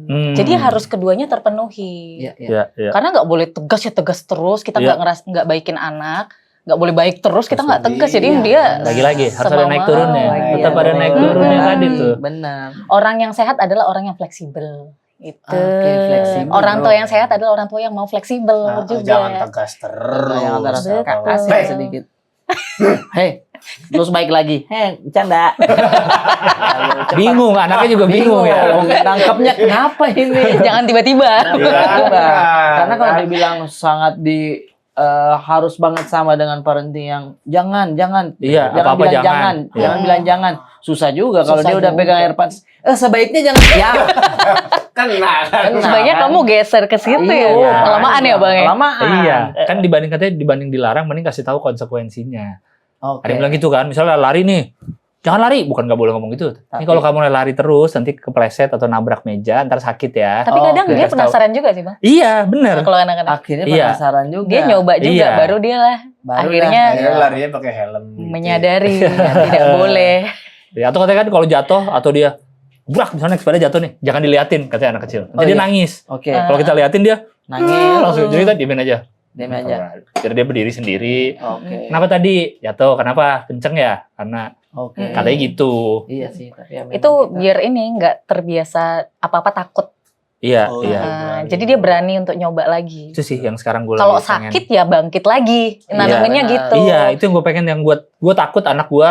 Jadi harus keduanya terpenuhi. Karena nggak boleh tegas terus. Kita nggak baikin anak. Nggak boleh baik terus, kita nggak tegas. Jadi dia lagi-lagi harus ada naik turunnya. Tetap ada naik turunnya tadi tuh. Benar. Orang yang sehat adalah orang yang fleksibel. Itu. Fleksibel, orang tua yang sehat adalah orang tua yang mau fleksibel juga. Jangan tegas terus. Yang antara Betul. kasih sedikit. Hei, terus baik lagi. Hei, bercanda. Bingung, anaknya juga bingung ya. Nangkapnya kenapa ini? Jangan tiba-tiba. Karena kalau dibilang sangat harus banget sama dengan parenting yang jangan Iya, jangan apa-apa bilang jangan. jangan bilang jangan. Susah juga kalau Susah dia udah juga. pegang AirPods. Sebaiknya jangan ya. Kena. Sebaiknya kamu geser ke situ ya. Iya. Kelamaan ya bang ya. Kelamaan. Iya, kan dibanding dilarang, mending kasih tahu konsekuensinya. Oke. Ada yang bilang gitu kan, misalnya lari nih, jangan lari, bukan nggak boleh ngomong gitu. Ini Tapi- kalau kamu lari terus, nanti kepleset atau nabrak meja, ntar sakit ya. Tapi kadang oke. dia penasaran juga sih bang. Iya, bener. Kalau anak-anak Akhirnya Iya. penasaran juga. dia nyoba juga, Iya. baru dia lah Baru akhirnya dah. Akhirnya larinya pakai helm. gitu. menyadari tidak boleh. Ya, atau katanya kan kalau jatuh atau dia brak misalnya sepeda jatuh nih, jangan diliatin katanya anak kecil. Nanti Oh, dia iya. nangis. Oke. Kalau kita liatin dia Nangis. langsung jadi kita diemin aja. Diam aja. Biar dia berdiri sendiri. Oke. Kenapa tadi jatuh? Kenapa? Kenceng ya? Karena Oke. Katanya gitu. Iya sih, tapi ya memang Itu kita- biar ini nggak terbiasa apa-apa takut. Iya, Oh, iya. berani. Jadi dia berani untuk nyoba lagi. Itu sih yang sekarang gue Kalau sakit ya bangkit lagi. Nanaminnya benar. gitu. Iya, itu yang gue pengen, yang gue takut anak gue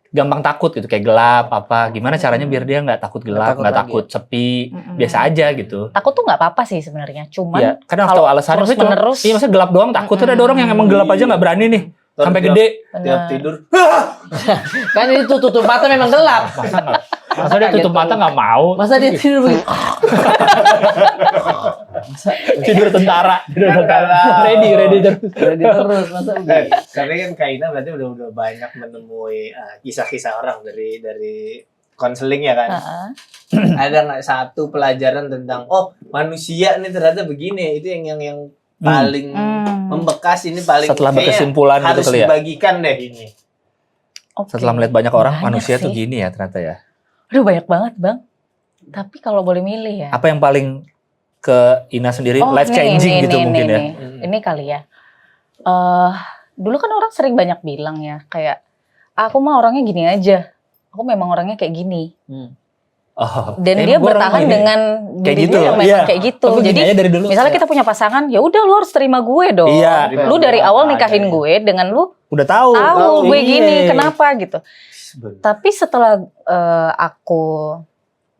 gampang takut gitu, kayak gelap apa. Gimana caranya biar dia nggak takut gelap, takut nggak lagi. takut sepi, Mm-mm. biasa aja gitu. Takut tuh nggak apa-apa sih sebenarnya. Cuman Iya, kadang harus kalau tahu alasannya. Maksudnya cuma- terus-menerus- Iya, maksudnya gelap doang takut. Ada orang yang emang gelap aja nggak berani nih, sampai Tiap- gede. Tiap bener. tidur. kan itu tutup mata memang gelap. Masa dia tutup mata nggak mau? Masa dia tidur begini? Tidur tentara, ready terus. Ready terus masa begini? Tapi kan Kak Ina berarti udah banyak menemui kisah-kisah orang dari konseling ya kan. Heeh. Ada nggak satu pelajaran tentang manusia nih ternyata begini, itu yang paling membekas, ini paling Setelah kayaknya berkesimpulan gitu harus kali ya. dibagikan deh ini. Oke. Setelah melihat banyak orang, Banyak manusia tuh sih. gini ya ternyata ya. Aduh banyak banget bang. Tapi kalau boleh milih ya. Apa yang paling ke Ina sendiri life changing gitu mungkin ya? Ini kali ya. Dulu kan orang sering banyak bilang ya kayak aku mah orangnya gini aja. Aku memang orangnya kayak gini. Oh, Dan emang dia gua orang bertahan gini. dengan Kayak dirinya gitu, yang memang iya. kayak gitu. Aku gini Jadi aja dari dulu. misalnya kita punya pasangan, ya udah lu harus terima gue dong. Iya. Lu dari awal nikahin gue dengan lu Udah tahu. tahu gue Iya. gini, kenapa gitu. Tapi setelah aku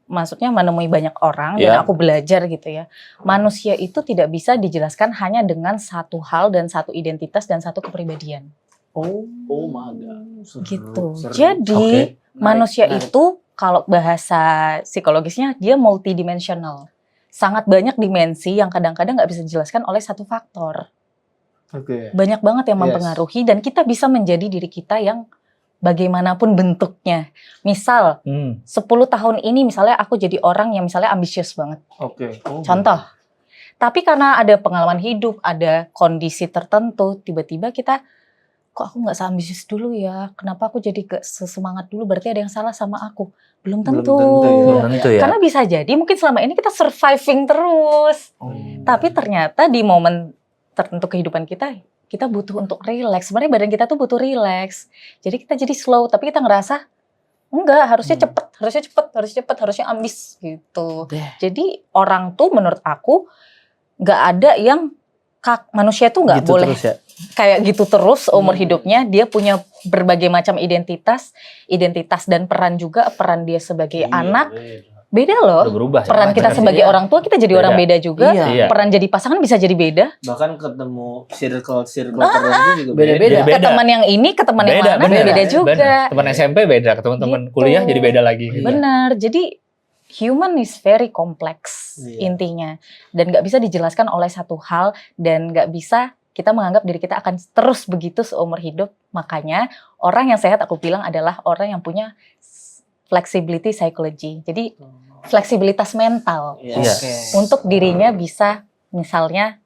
maksudnya menemui banyak orang Iya. dan aku belajar gitu ya. Manusia itu tidak bisa dijelaskan hanya dengan satu hal dan satu identitas dan satu kepribadian. Oh my god. Gitu. Seru. Jadi Oke. manusia Menarik. itu kalau bahasa psikologisnya dia multidimensional. Sangat banyak dimensi yang kadang-kadang nggak bisa dijelaskan oleh satu faktor. Oke. Banyak banget yang Yes. mempengaruhi dan kita bisa menjadi diri kita yang bagaimanapun bentuknya. Misal 10 tahun ini misalnya aku jadi orang yang misalnya ambisius banget. Oke. Contoh. Tapi karena ada pengalaman hidup, ada kondisi tertentu, tiba-tiba kita kok aku nggak seambisius dulu ya? Kenapa aku jadi gak sesemangat dulu? Berarti ada yang salah sama aku. Belum tentu. Belum tentu ya. Karena bisa jadi mungkin selama ini kita surviving terus. Tapi ternyata di momen tertentu kehidupan kita butuh untuk relax. Sebenarnya badan kita tuh butuh relax. Jadi kita jadi slow, tapi kita ngerasa enggak, harusnya harusnya ambis gitu. Deh. Jadi orang tuh menurut aku nggak ada yang manusia tuh nggak Gitu boleh terus ya. kayak gitu terus umur hidupnya. Dia punya berbagai macam identitas dan peran juga. Peran dia sebagai anak beda loh. Udah berubah ya. Peran kita Macam sebagai beda. orang tua kita jadi Beda. orang beda juga. Iya. Peran jadi pasangan bisa jadi beda. Bahkan ketemu circle tertentu juga Beda-beda. Ke teman yang ini, ke teman yang mana beda juga. Bener. Teman SMP beda, ke teman-teman Gitu. kuliah jadi beda lagi. Iya. Benar. Jadi human is very complex Iya. intinya, dan nggak bisa dijelaskan oleh satu hal, dan nggak bisa kita menganggap diri kita akan terus begitu seumur hidup. Makanya orang yang sehat aku bilang adalah orang yang punya flexibility psychology. Jadi fleksibilitas mental Iya. Oke. untuk dirinya bisa misalnya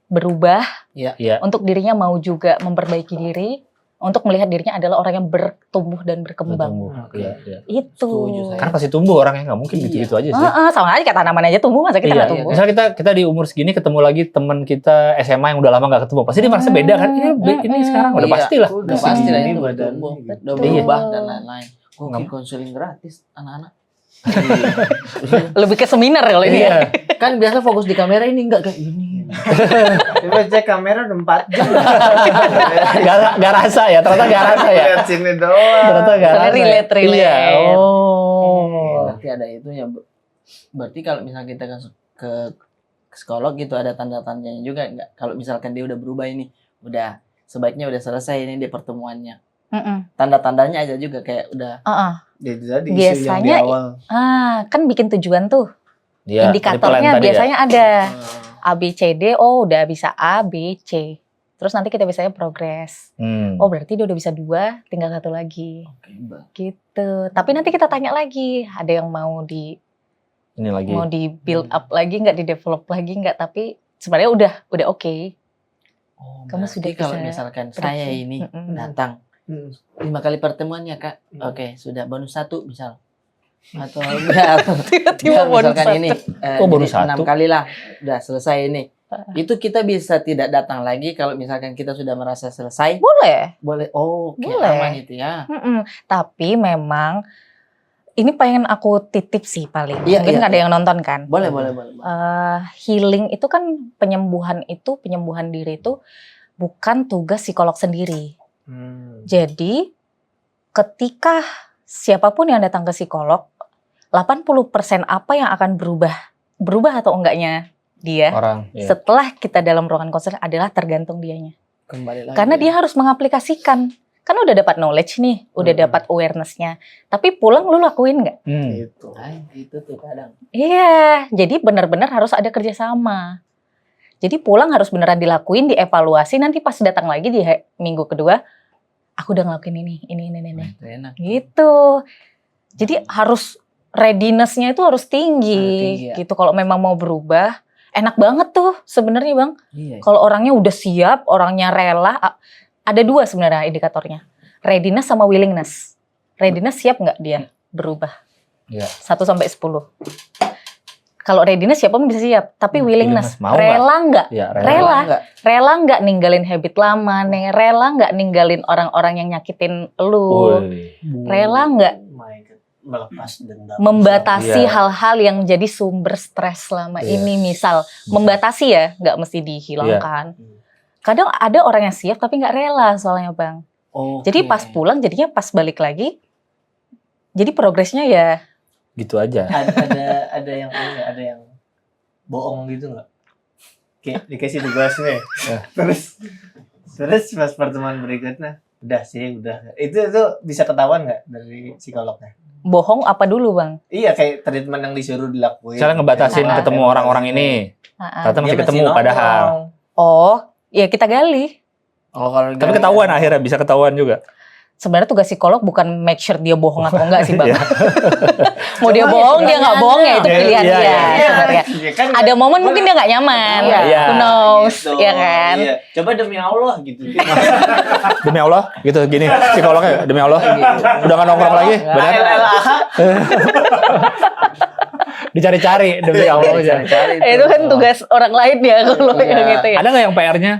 berubah, Iya. untuk dirinya mau juga memperbaiki diri, untuk melihat dirinya adalah orang yang bertumbuh dan berkembang. Oke. Iya, iya. Itu. Setuju saya. Kan pasti tumbuh orangnya, nggak mungkin Iya. gitu-gitu aja sih. Sama aja kayak tanaman aja tumbuh, masa kita Iya, nggak tumbuh? misalnya kita di umur segini ketemu lagi teman kita SMA yang udah lama nggak ketemu, pasti dia merasa beda kan? Ini sekarang udah Iya, pasti lah. Udah pasti lah Ini itu badan. bertumbuh, udah Betul. berubah dan lain-lain. Gue Nggak- konseling gratis anak-anak. Lebih ke seminar kalau ini ya. Iya. Kan biasa fokus di kamera, ini enggak kayak ini. Coba cek kamera udah 4 jam. Gak rasa ya, ternyata gak rasa ya. Lihat sini doang. Ternyata gak Soalnya rasa. relate. Iya. Oh. Berarti ada itunya. Berarti kalau misalnya kita ke psikolog gitu ada tanda-tandanya juga enggak? Kalau misalkan dia udah berubah ini, udah sebaiknya udah selesai ini di pertemuannya. Tanda-tandanya aja juga kayak udah Itu tadi isu yang di Biasanya awal. kan bikin tujuan tuh. Iya, Indikatornya tadi ya. biasanya ada A, B, C, D. Oh udah bisa A, B, C. Terus nanti kita biasanya progres. Oh berarti dia udah bisa 2, tinggal 1 lagi. oke, Mbak. Gitu. Tapi nanti kita tanya lagi, ada yang mau di build up lagi nggak, di develop lagi nggak? Tapi sebenarnya udah oke. Oh, Kamu berarti sudah kalau bisa misalkan prediksi. saya ini datang Hmm. 5 kali pertemuannya Kak. Hmm. Oke, sudah bonus 1 misal. Atau enggak, Tiba-tiba bonus misalkan 1. ini Oh, bonus 6 1? kali lah. Udah selesai ini. Itu kita bisa tidak datang lagi kalau misalkan kita sudah merasa selesai. Boleh. Boleh. Oh, oke, Boleh. aman itu ya. Tapi memang ini pengen aku titip sih paling. Iya, Mungkin iya, ada yang nonton kan. Boleh. Healing itu kan penyembuhan diri itu bukan tugas psikolog sendiri. Jadi ketika siapapun yang datang ke psikolog, 80% apa yang akan berubah atau enggaknya dia Orang. Iya. setelah kita dalam ruangan konseling adalah tergantung dianya. Kembali lagi. Karena dia harus mengaplikasikan. Kan udah dapat knowledge nih, udah dapat awareness-nya. Tapi pulang lu lakuin nggak? Gitu. Itu tuh kadang. Iya, jadi benar-benar harus ada kerjasama. Jadi pulang harus beneran dilakuin, dievaluasi. Nanti pas datang lagi di minggu kedua, aku udah ngelakuin ini. Itu enak. Gitu. Jadi harus readiness-nya itu harus tinggi, ya. gitu. Kalau memang mau berubah, enak banget tuh sebenarnya Bang. Iya. Kalau orangnya udah siap, orangnya rela, ada dua sebenarnya indikatornya. Readiness sama willingness. Readiness siap nggak dia berubah? Iya. 1 sampai 10. Kalau readiness siapapun bisa siap, tapi willingness, Mau rela nggak? Ya, Rela. Enggak. Rela nggak ninggalin habit lama, rela nggak ninggalin orang-orang yang nyakitin lu, rela nggak My God. Melepas dendam. membatasi Iya. hal-hal yang jadi sumber stres selama Iya. ini. Misal membatasi ya, nggak mesti dihilangkan. Kadang ada orang yang siap tapi nggak rela soalnya Bang. Oke. Jadi pas pulang jadinya pas balik lagi, jadi progresnya ya Gitu aja. Ada yang ini, ada yang bohong gitu nggak? Kayak dikasih tugas nih. Terus pas pertemuan berikutnya udah. Itu bisa ketahuan nggak dari psikolognya? bohong apa dulu Bang? Iya, kayak treatment yang disuruh dilakuin. Misalnya ngebatasin Kayak ketemu orang-orang ini. Ternyata Dia masih ketemu nongkrong. padahal. Oh, ya kita gali. Oh, kalau Tapi ketahuan akhirnya, bisa ketahuan juga. Sebenarnya tugas psikolog bukan make sure dia bohong atau enggak sih Bang. Iya. Mau dia bohong, dia nggak bohong ya itu pilihan Iya, dia iya. sebenarnya. Iya, kan Ada momen mungkin dia nggak nyaman, Iya. who knows, gitu. ya kan? Iya. Coba demi Allah gitu. Demi Allah, gitu gini psikolognya, demi Allah. Udah nggak nongkrong lagi, benar? LLAH. Dicari-cari demi Allah aja. Itu kan tugas orang lain ya kalau Iya. yang itu ya. Ada nggak yang PR-nya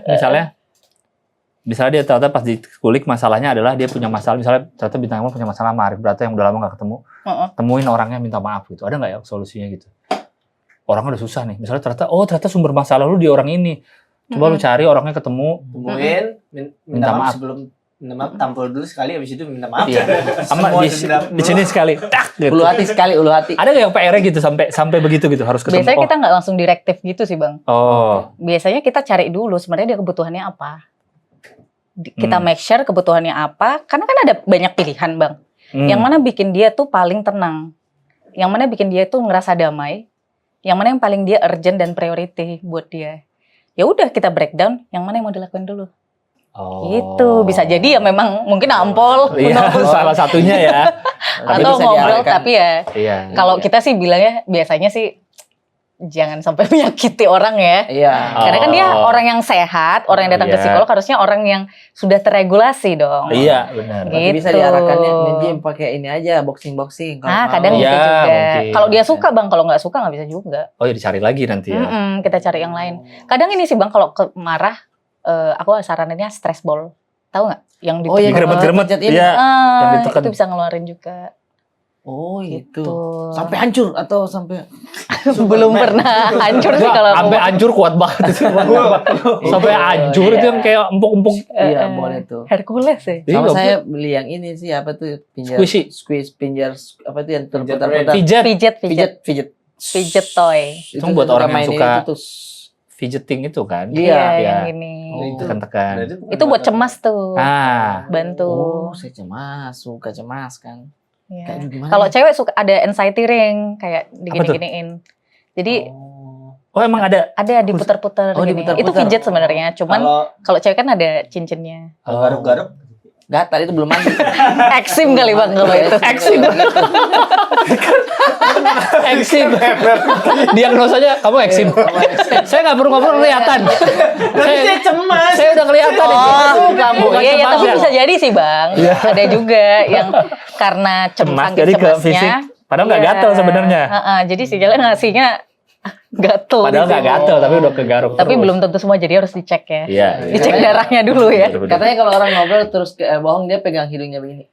misalnya dia ternyata pas dikulik masalahnya adalah dia punya masalah, misalnya ternyata bintang tamu punya masalah sama Arif Brata yang udah lama nggak ketemu, temuin orangnya minta maaf gitu. Ada nggak ya solusinya gitu? Orangnya udah susah nih, misalnya ternyata sumber masalah lu di orang ini. Coba lu cari orangnya ketemu, Temuin, minta maaf sebelum minta maaf, tampil dulu sekali, habis itu minta maaf. Iya. Sama Semua di dendam. sini sekali, tak gitu. ulu hati. Ada nggak yang PR-nya gitu sampai begitu gitu harus ketemu? Biasanya kita nggak langsung direktif gitu sih Bang. Oh, Biasanya kita cari dulu sebenarnya dia kebutuhannya apa. Kita make sure kebutuhannya apa, karena kan ada banyak pilihan Bang. Yang mana bikin dia tuh paling tenang, yang mana bikin dia tuh ngerasa damai, yang mana yang paling dia urgent dan priority buat dia. Ya udah kita breakdown, yang mana yang mau dilakuin dulu. Oh. Gitu, bisa jadi ya memang mungkin ampol, Iya, salah satunya ya. Tapi atau bisa ngobrol diarahkan. tapi ya Iya. kalau kita sih bilangnya biasanya sih jangan sampai menyakiti orang ya. Iya. Karena kan dia Oh. orang yang sehat, orang yang datang ke Iya. psikolog harusnya orang yang sudah terregulasi dong. Iya, benar. Gitu. Bisa diarahkannya nge-gym pakai ini aja, boxing. Nah, kadang Iya, bisa juga. mungkin. Kalau dia suka Bang, kalau nggak suka nggak bisa juga. Oh ya dicari lagi nanti ya. Kita cari yang lain. Kadang ini sih Bang, kalau marah, aku saraninnya stress ball. Tahu nggak? Yang Oh, yang Geremet-geremet. pencet ini. Iya. yang Ah, ditekan. itu bisa ngeluarin juga. Oh, Gitu. itu. Sampai hancur atau sampai Belum pernah hancur sih kalau aku. Sampai hancur kuat banget itu. Sampai hancur itu yang kayak empuk-empuk. Iya, boleh tuh. Hercules sih. Iya, Sama nggak saya beli yang ini sih, apa tuh? Squishy. Pinjar, apa tuh yang Pinjar terputar-putar. Fidget. Fidget. toy. Itu buat orang yang mainin suka itu tuh. fidgeting itu kan. Iya. Iya. Yang ini. itu Tekan-tekan. Itu buat cemas tuh. Ah. Bantu. Oh, saya cemas, suka cemas kan. Iya. Kayak gimana? Kalau cewek suka ada anxiety ring kayak digini-giniin. Jadi Oh emang ada. ada diputar-putar Oh, gini. diputar-putar. Itu fidget sebenarnya, cuman kalau cewek kan ada cincinnya. kalau garuk-garuk gatal itu belum mandi. Eksim kali Bang kalau itu. Eksim. Eksim. Diagnosanya kamu eksim. Saya nggak perlu ngobrol kelihatan. saya cemas. Saya udah kelihatan itu. Bukan Iya, cemas tapi ya. bisa jadi sih Bang. Ada juga yang karena Cemas saking jadi ke cemasnya, fisik. Padahal nggak iya. gatel sebenarnya. Jadi sinyalnya ngasihnya gatel. Padahal nggak gatel, tapi udah kegaruk. Tapi terus. belum tentu semua, jadi harus dicek ya. Iya. Dicek darahnya dulu ya. Betul-betul. Katanya kalau orang ngobrol terus bohong, dia pegang hidungnya begini.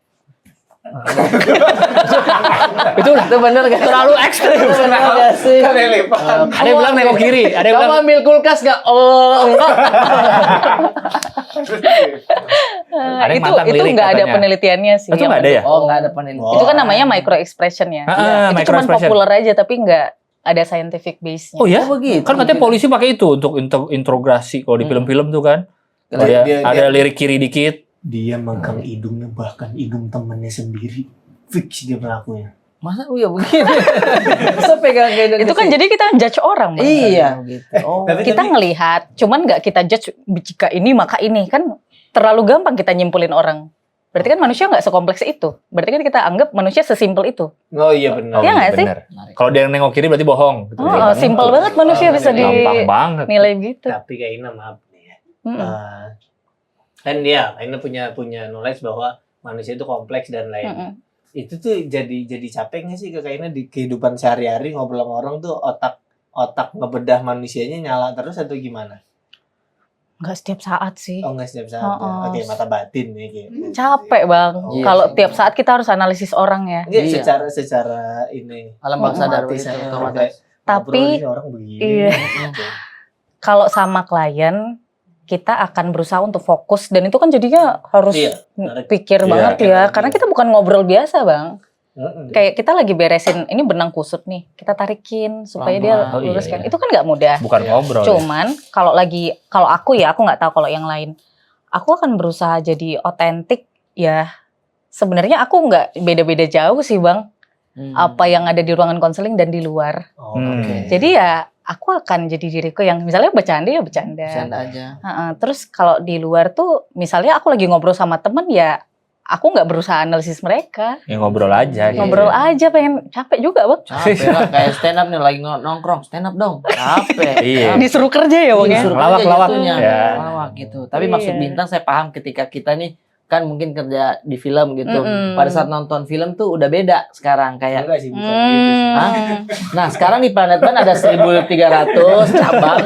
itu bener gak? Terlalu ekstrim. Itu bener gak sih? Kan lipat. Ada yang bilang nengok kiri, ada yang Kamu bilang ambil kulkas gak? Oh, enggak. Ada yang itu mantang lirik nggak ada katanya. penelitiannya sih. Itu nggak ada ya? Oh, enggak ada penelitian. Oh. Itu kan namanya micro expression ya. Ah, Itu cuma micro-expression. populer aja tapi nggak ada scientific base-nya. Oh ya? Oh, begitu. Kan katanya polisi pakai itu untuk interogasi kalau di film-film tuh kan. Kalau Ada lirik kiri dikit. Dia megang hidungnya, bahkan hidung temennya sendiri. Fix dia pelakunya. Masa iya begini? Masa pegang kayak hidung Itu kan kecil? jadi kita judge orang, Bang. Iya gitu. Oh. Tapi Kita ngelihat, cuman nggak kita judge jika ini maka ini, kan terlalu gampang kita nyimpulin orang. Berarti kan manusia nggak sekompleks itu. Berarti kan kita anggap manusia sesimpel itu. Oh iya benar. Iya nggak sih? bener. Kalau dia yang nengok kiri berarti bohong. Gitu. Oh, simple banget manusia bisa Gampang banget. dinilai gitu. Tapi kayak Ina maaf nih ya. Mm-mm. Kan dia Ina punya knowledge bahwa manusia itu kompleks dan lain. Mm-mm. Itu tuh jadi capek nggak sih ke Ina di kehidupan sehari-hari ngobrol sama orang tuh otak ngebedah manusianya nyala terus atau gimana? Nggak setiap saat sih. Oh nggak setiap saat. Ya. Oh. Oke, mata batin nih kayak. Capek, Bang. Iya Kalau sih. tiap saat kita harus analisis orang ya. Enggak Iya. secara ini. Alam bawah sadar Otomatis, begitu, ya. otomatis. Tapi, Ngobrol ini orang begini. iya. Gitu. Kalau sama klien, kita akan berusaha untuk fokus dan itu kan jadinya harus Iya, menarik. pikir Iya, banget ya. iya. Karena kita bukan ngobrol biasa, Bang. Mm-mm. Kayak kita lagi beresin ini benang kusut nih, kita tarikin supaya dia Pelan-pelan. Oh, iya, luruskan. iya. Itu kan nggak mudah. Bukan ngobrol. ya. Cuman kalau aku nggak tahu kalau yang lain. Aku akan berusaha jadi otentik ya. Sebenarnya aku nggak beda-beda jauh sih, Bang. Apa yang ada di ruangan konseling dan di luar. Oh, Hmm. oke. Jadi ya aku akan jadi diriku yang misalnya bercanda ya bercanda. Bercanda aja. Terus kalau di luar tuh misalnya aku lagi ngobrol sama temen ya aku nggak berusaha analisis mereka. Ya ngobrol aja. gitu. Ngobrol aja, pengen capek juga, Bang. Capek lah kayak stand up nih lagi nongkrong, stand up dong. Capek. Iya. Disuruh kerja ya, Bang ya. Disuruh Ngelawak-ngelawak. kerja jatuhnya. Ya. Ngelawak gitu. Tapi Iya. maksud bintang saya paham ketika kita nih kan mungkin kerja di film gitu. Mm-mm. Pada saat nonton film tuh udah beda sekarang kayak. Enggak sih, bukan gitu sih. Hah? Nah, sekarang di Planet Ban ada 1.300 cabang.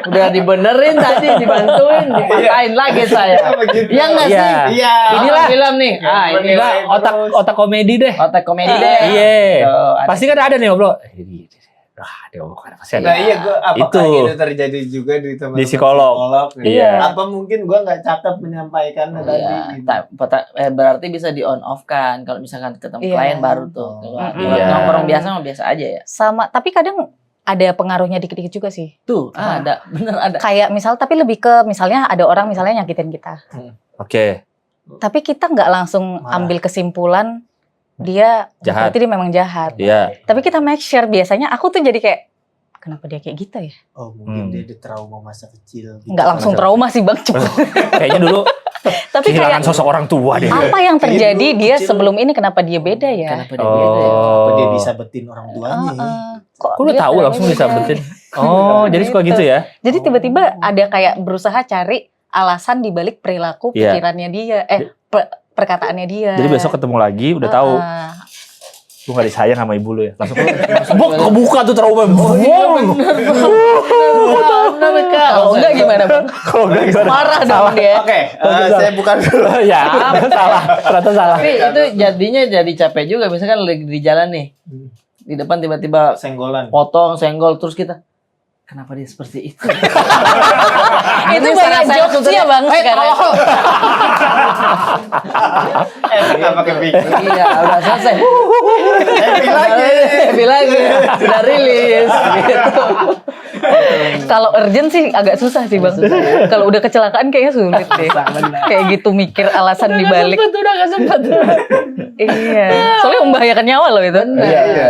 Udah dibenerin tadi, dibantuin, dipatahin lagi saya. Iya nggak Iya. sih? Iya. Inilah film nih. Ah, ini Enggak, otak komedi deh. otak komedi deh. Iya. Tuh, ada. Pasti kan ada nih ngobrol. Dia ngomong kan pasti ada. Nah iya, apakah Itu. itu terjadi juga di teman-teman Di psikolog. Iya. Apa mungkin gua nggak cakep menyampaikannya tadi? Iya, Gitu. berarti bisa di on off kan. Kalau misalkan ketemu Iya. klien baru tuh. Kalau Iya. nongkrong biasa mah biasa aja ya. Sama, tapi kadang ada pengaruhnya dikit-dikit juga sih. Tuh, ada, bener ada. Kayak misal, tapi lebih ke misalnya ada orang misalnya nyakitin kita. Oke. Tapi kita nggak langsung Marah. ambil kesimpulan dia Jahat. berarti dia memang jahat. Iya. Tapi kita make sure biasanya aku tuh jadi kayak kenapa dia kayak gitu ya? Oh mungkin Hmm. dia ada trauma masa kecil. Gitu. Nggak langsung trauma sih, Bang. Cuma Kayaknya dulu tapi kehilangan kayak sosok orang tua deh. apa yang terjadi Kayaknya dulu dia kecil. sebelum ini kenapa dia beda ya? Kenapa dia beda ya? Apa dia bisa betin orang tuanya? Kok Kok udah dia tahu caranya langsung beda? disabetin. Oh, jadi suka gitu ya? Jadi tiba-tiba ada kayak berusaha cari alasan di balik perilaku Iya. pikirannya dia, perkataannya dia. Jadi besok ketemu lagi udah tahu. Lu gak disayang sama ibu lu ya. Langsung kebuka tuh trauma. Kalau enggak gimana, Bang? Kalau enggak gimana? Marah dong dia. Oke, saya bukan dulu. Ya, salah. Ternyata salah. Tapi itu jadinya jadi capek juga. Misalkan lagi di jalan nih. Di depan tiba-tiba Senggolan. potong, senggol, terus kita. Kenapa dia seperti itu? Itu banyak jokes-nya, Bang, sekarang. Nggak pakai pikir. Iya, udah selesai. Happy lagi. Happy lagi. Udah rilis. Gitu. Kalau urgent sih agak susah sih, Bang. Kalau udah kecelakaan kayaknya sulit deh. Kayak gitu mikir alasan dibalik. Udah gak sempet. Iya. Soalnya membahayakan nyawa loh itu. Iya.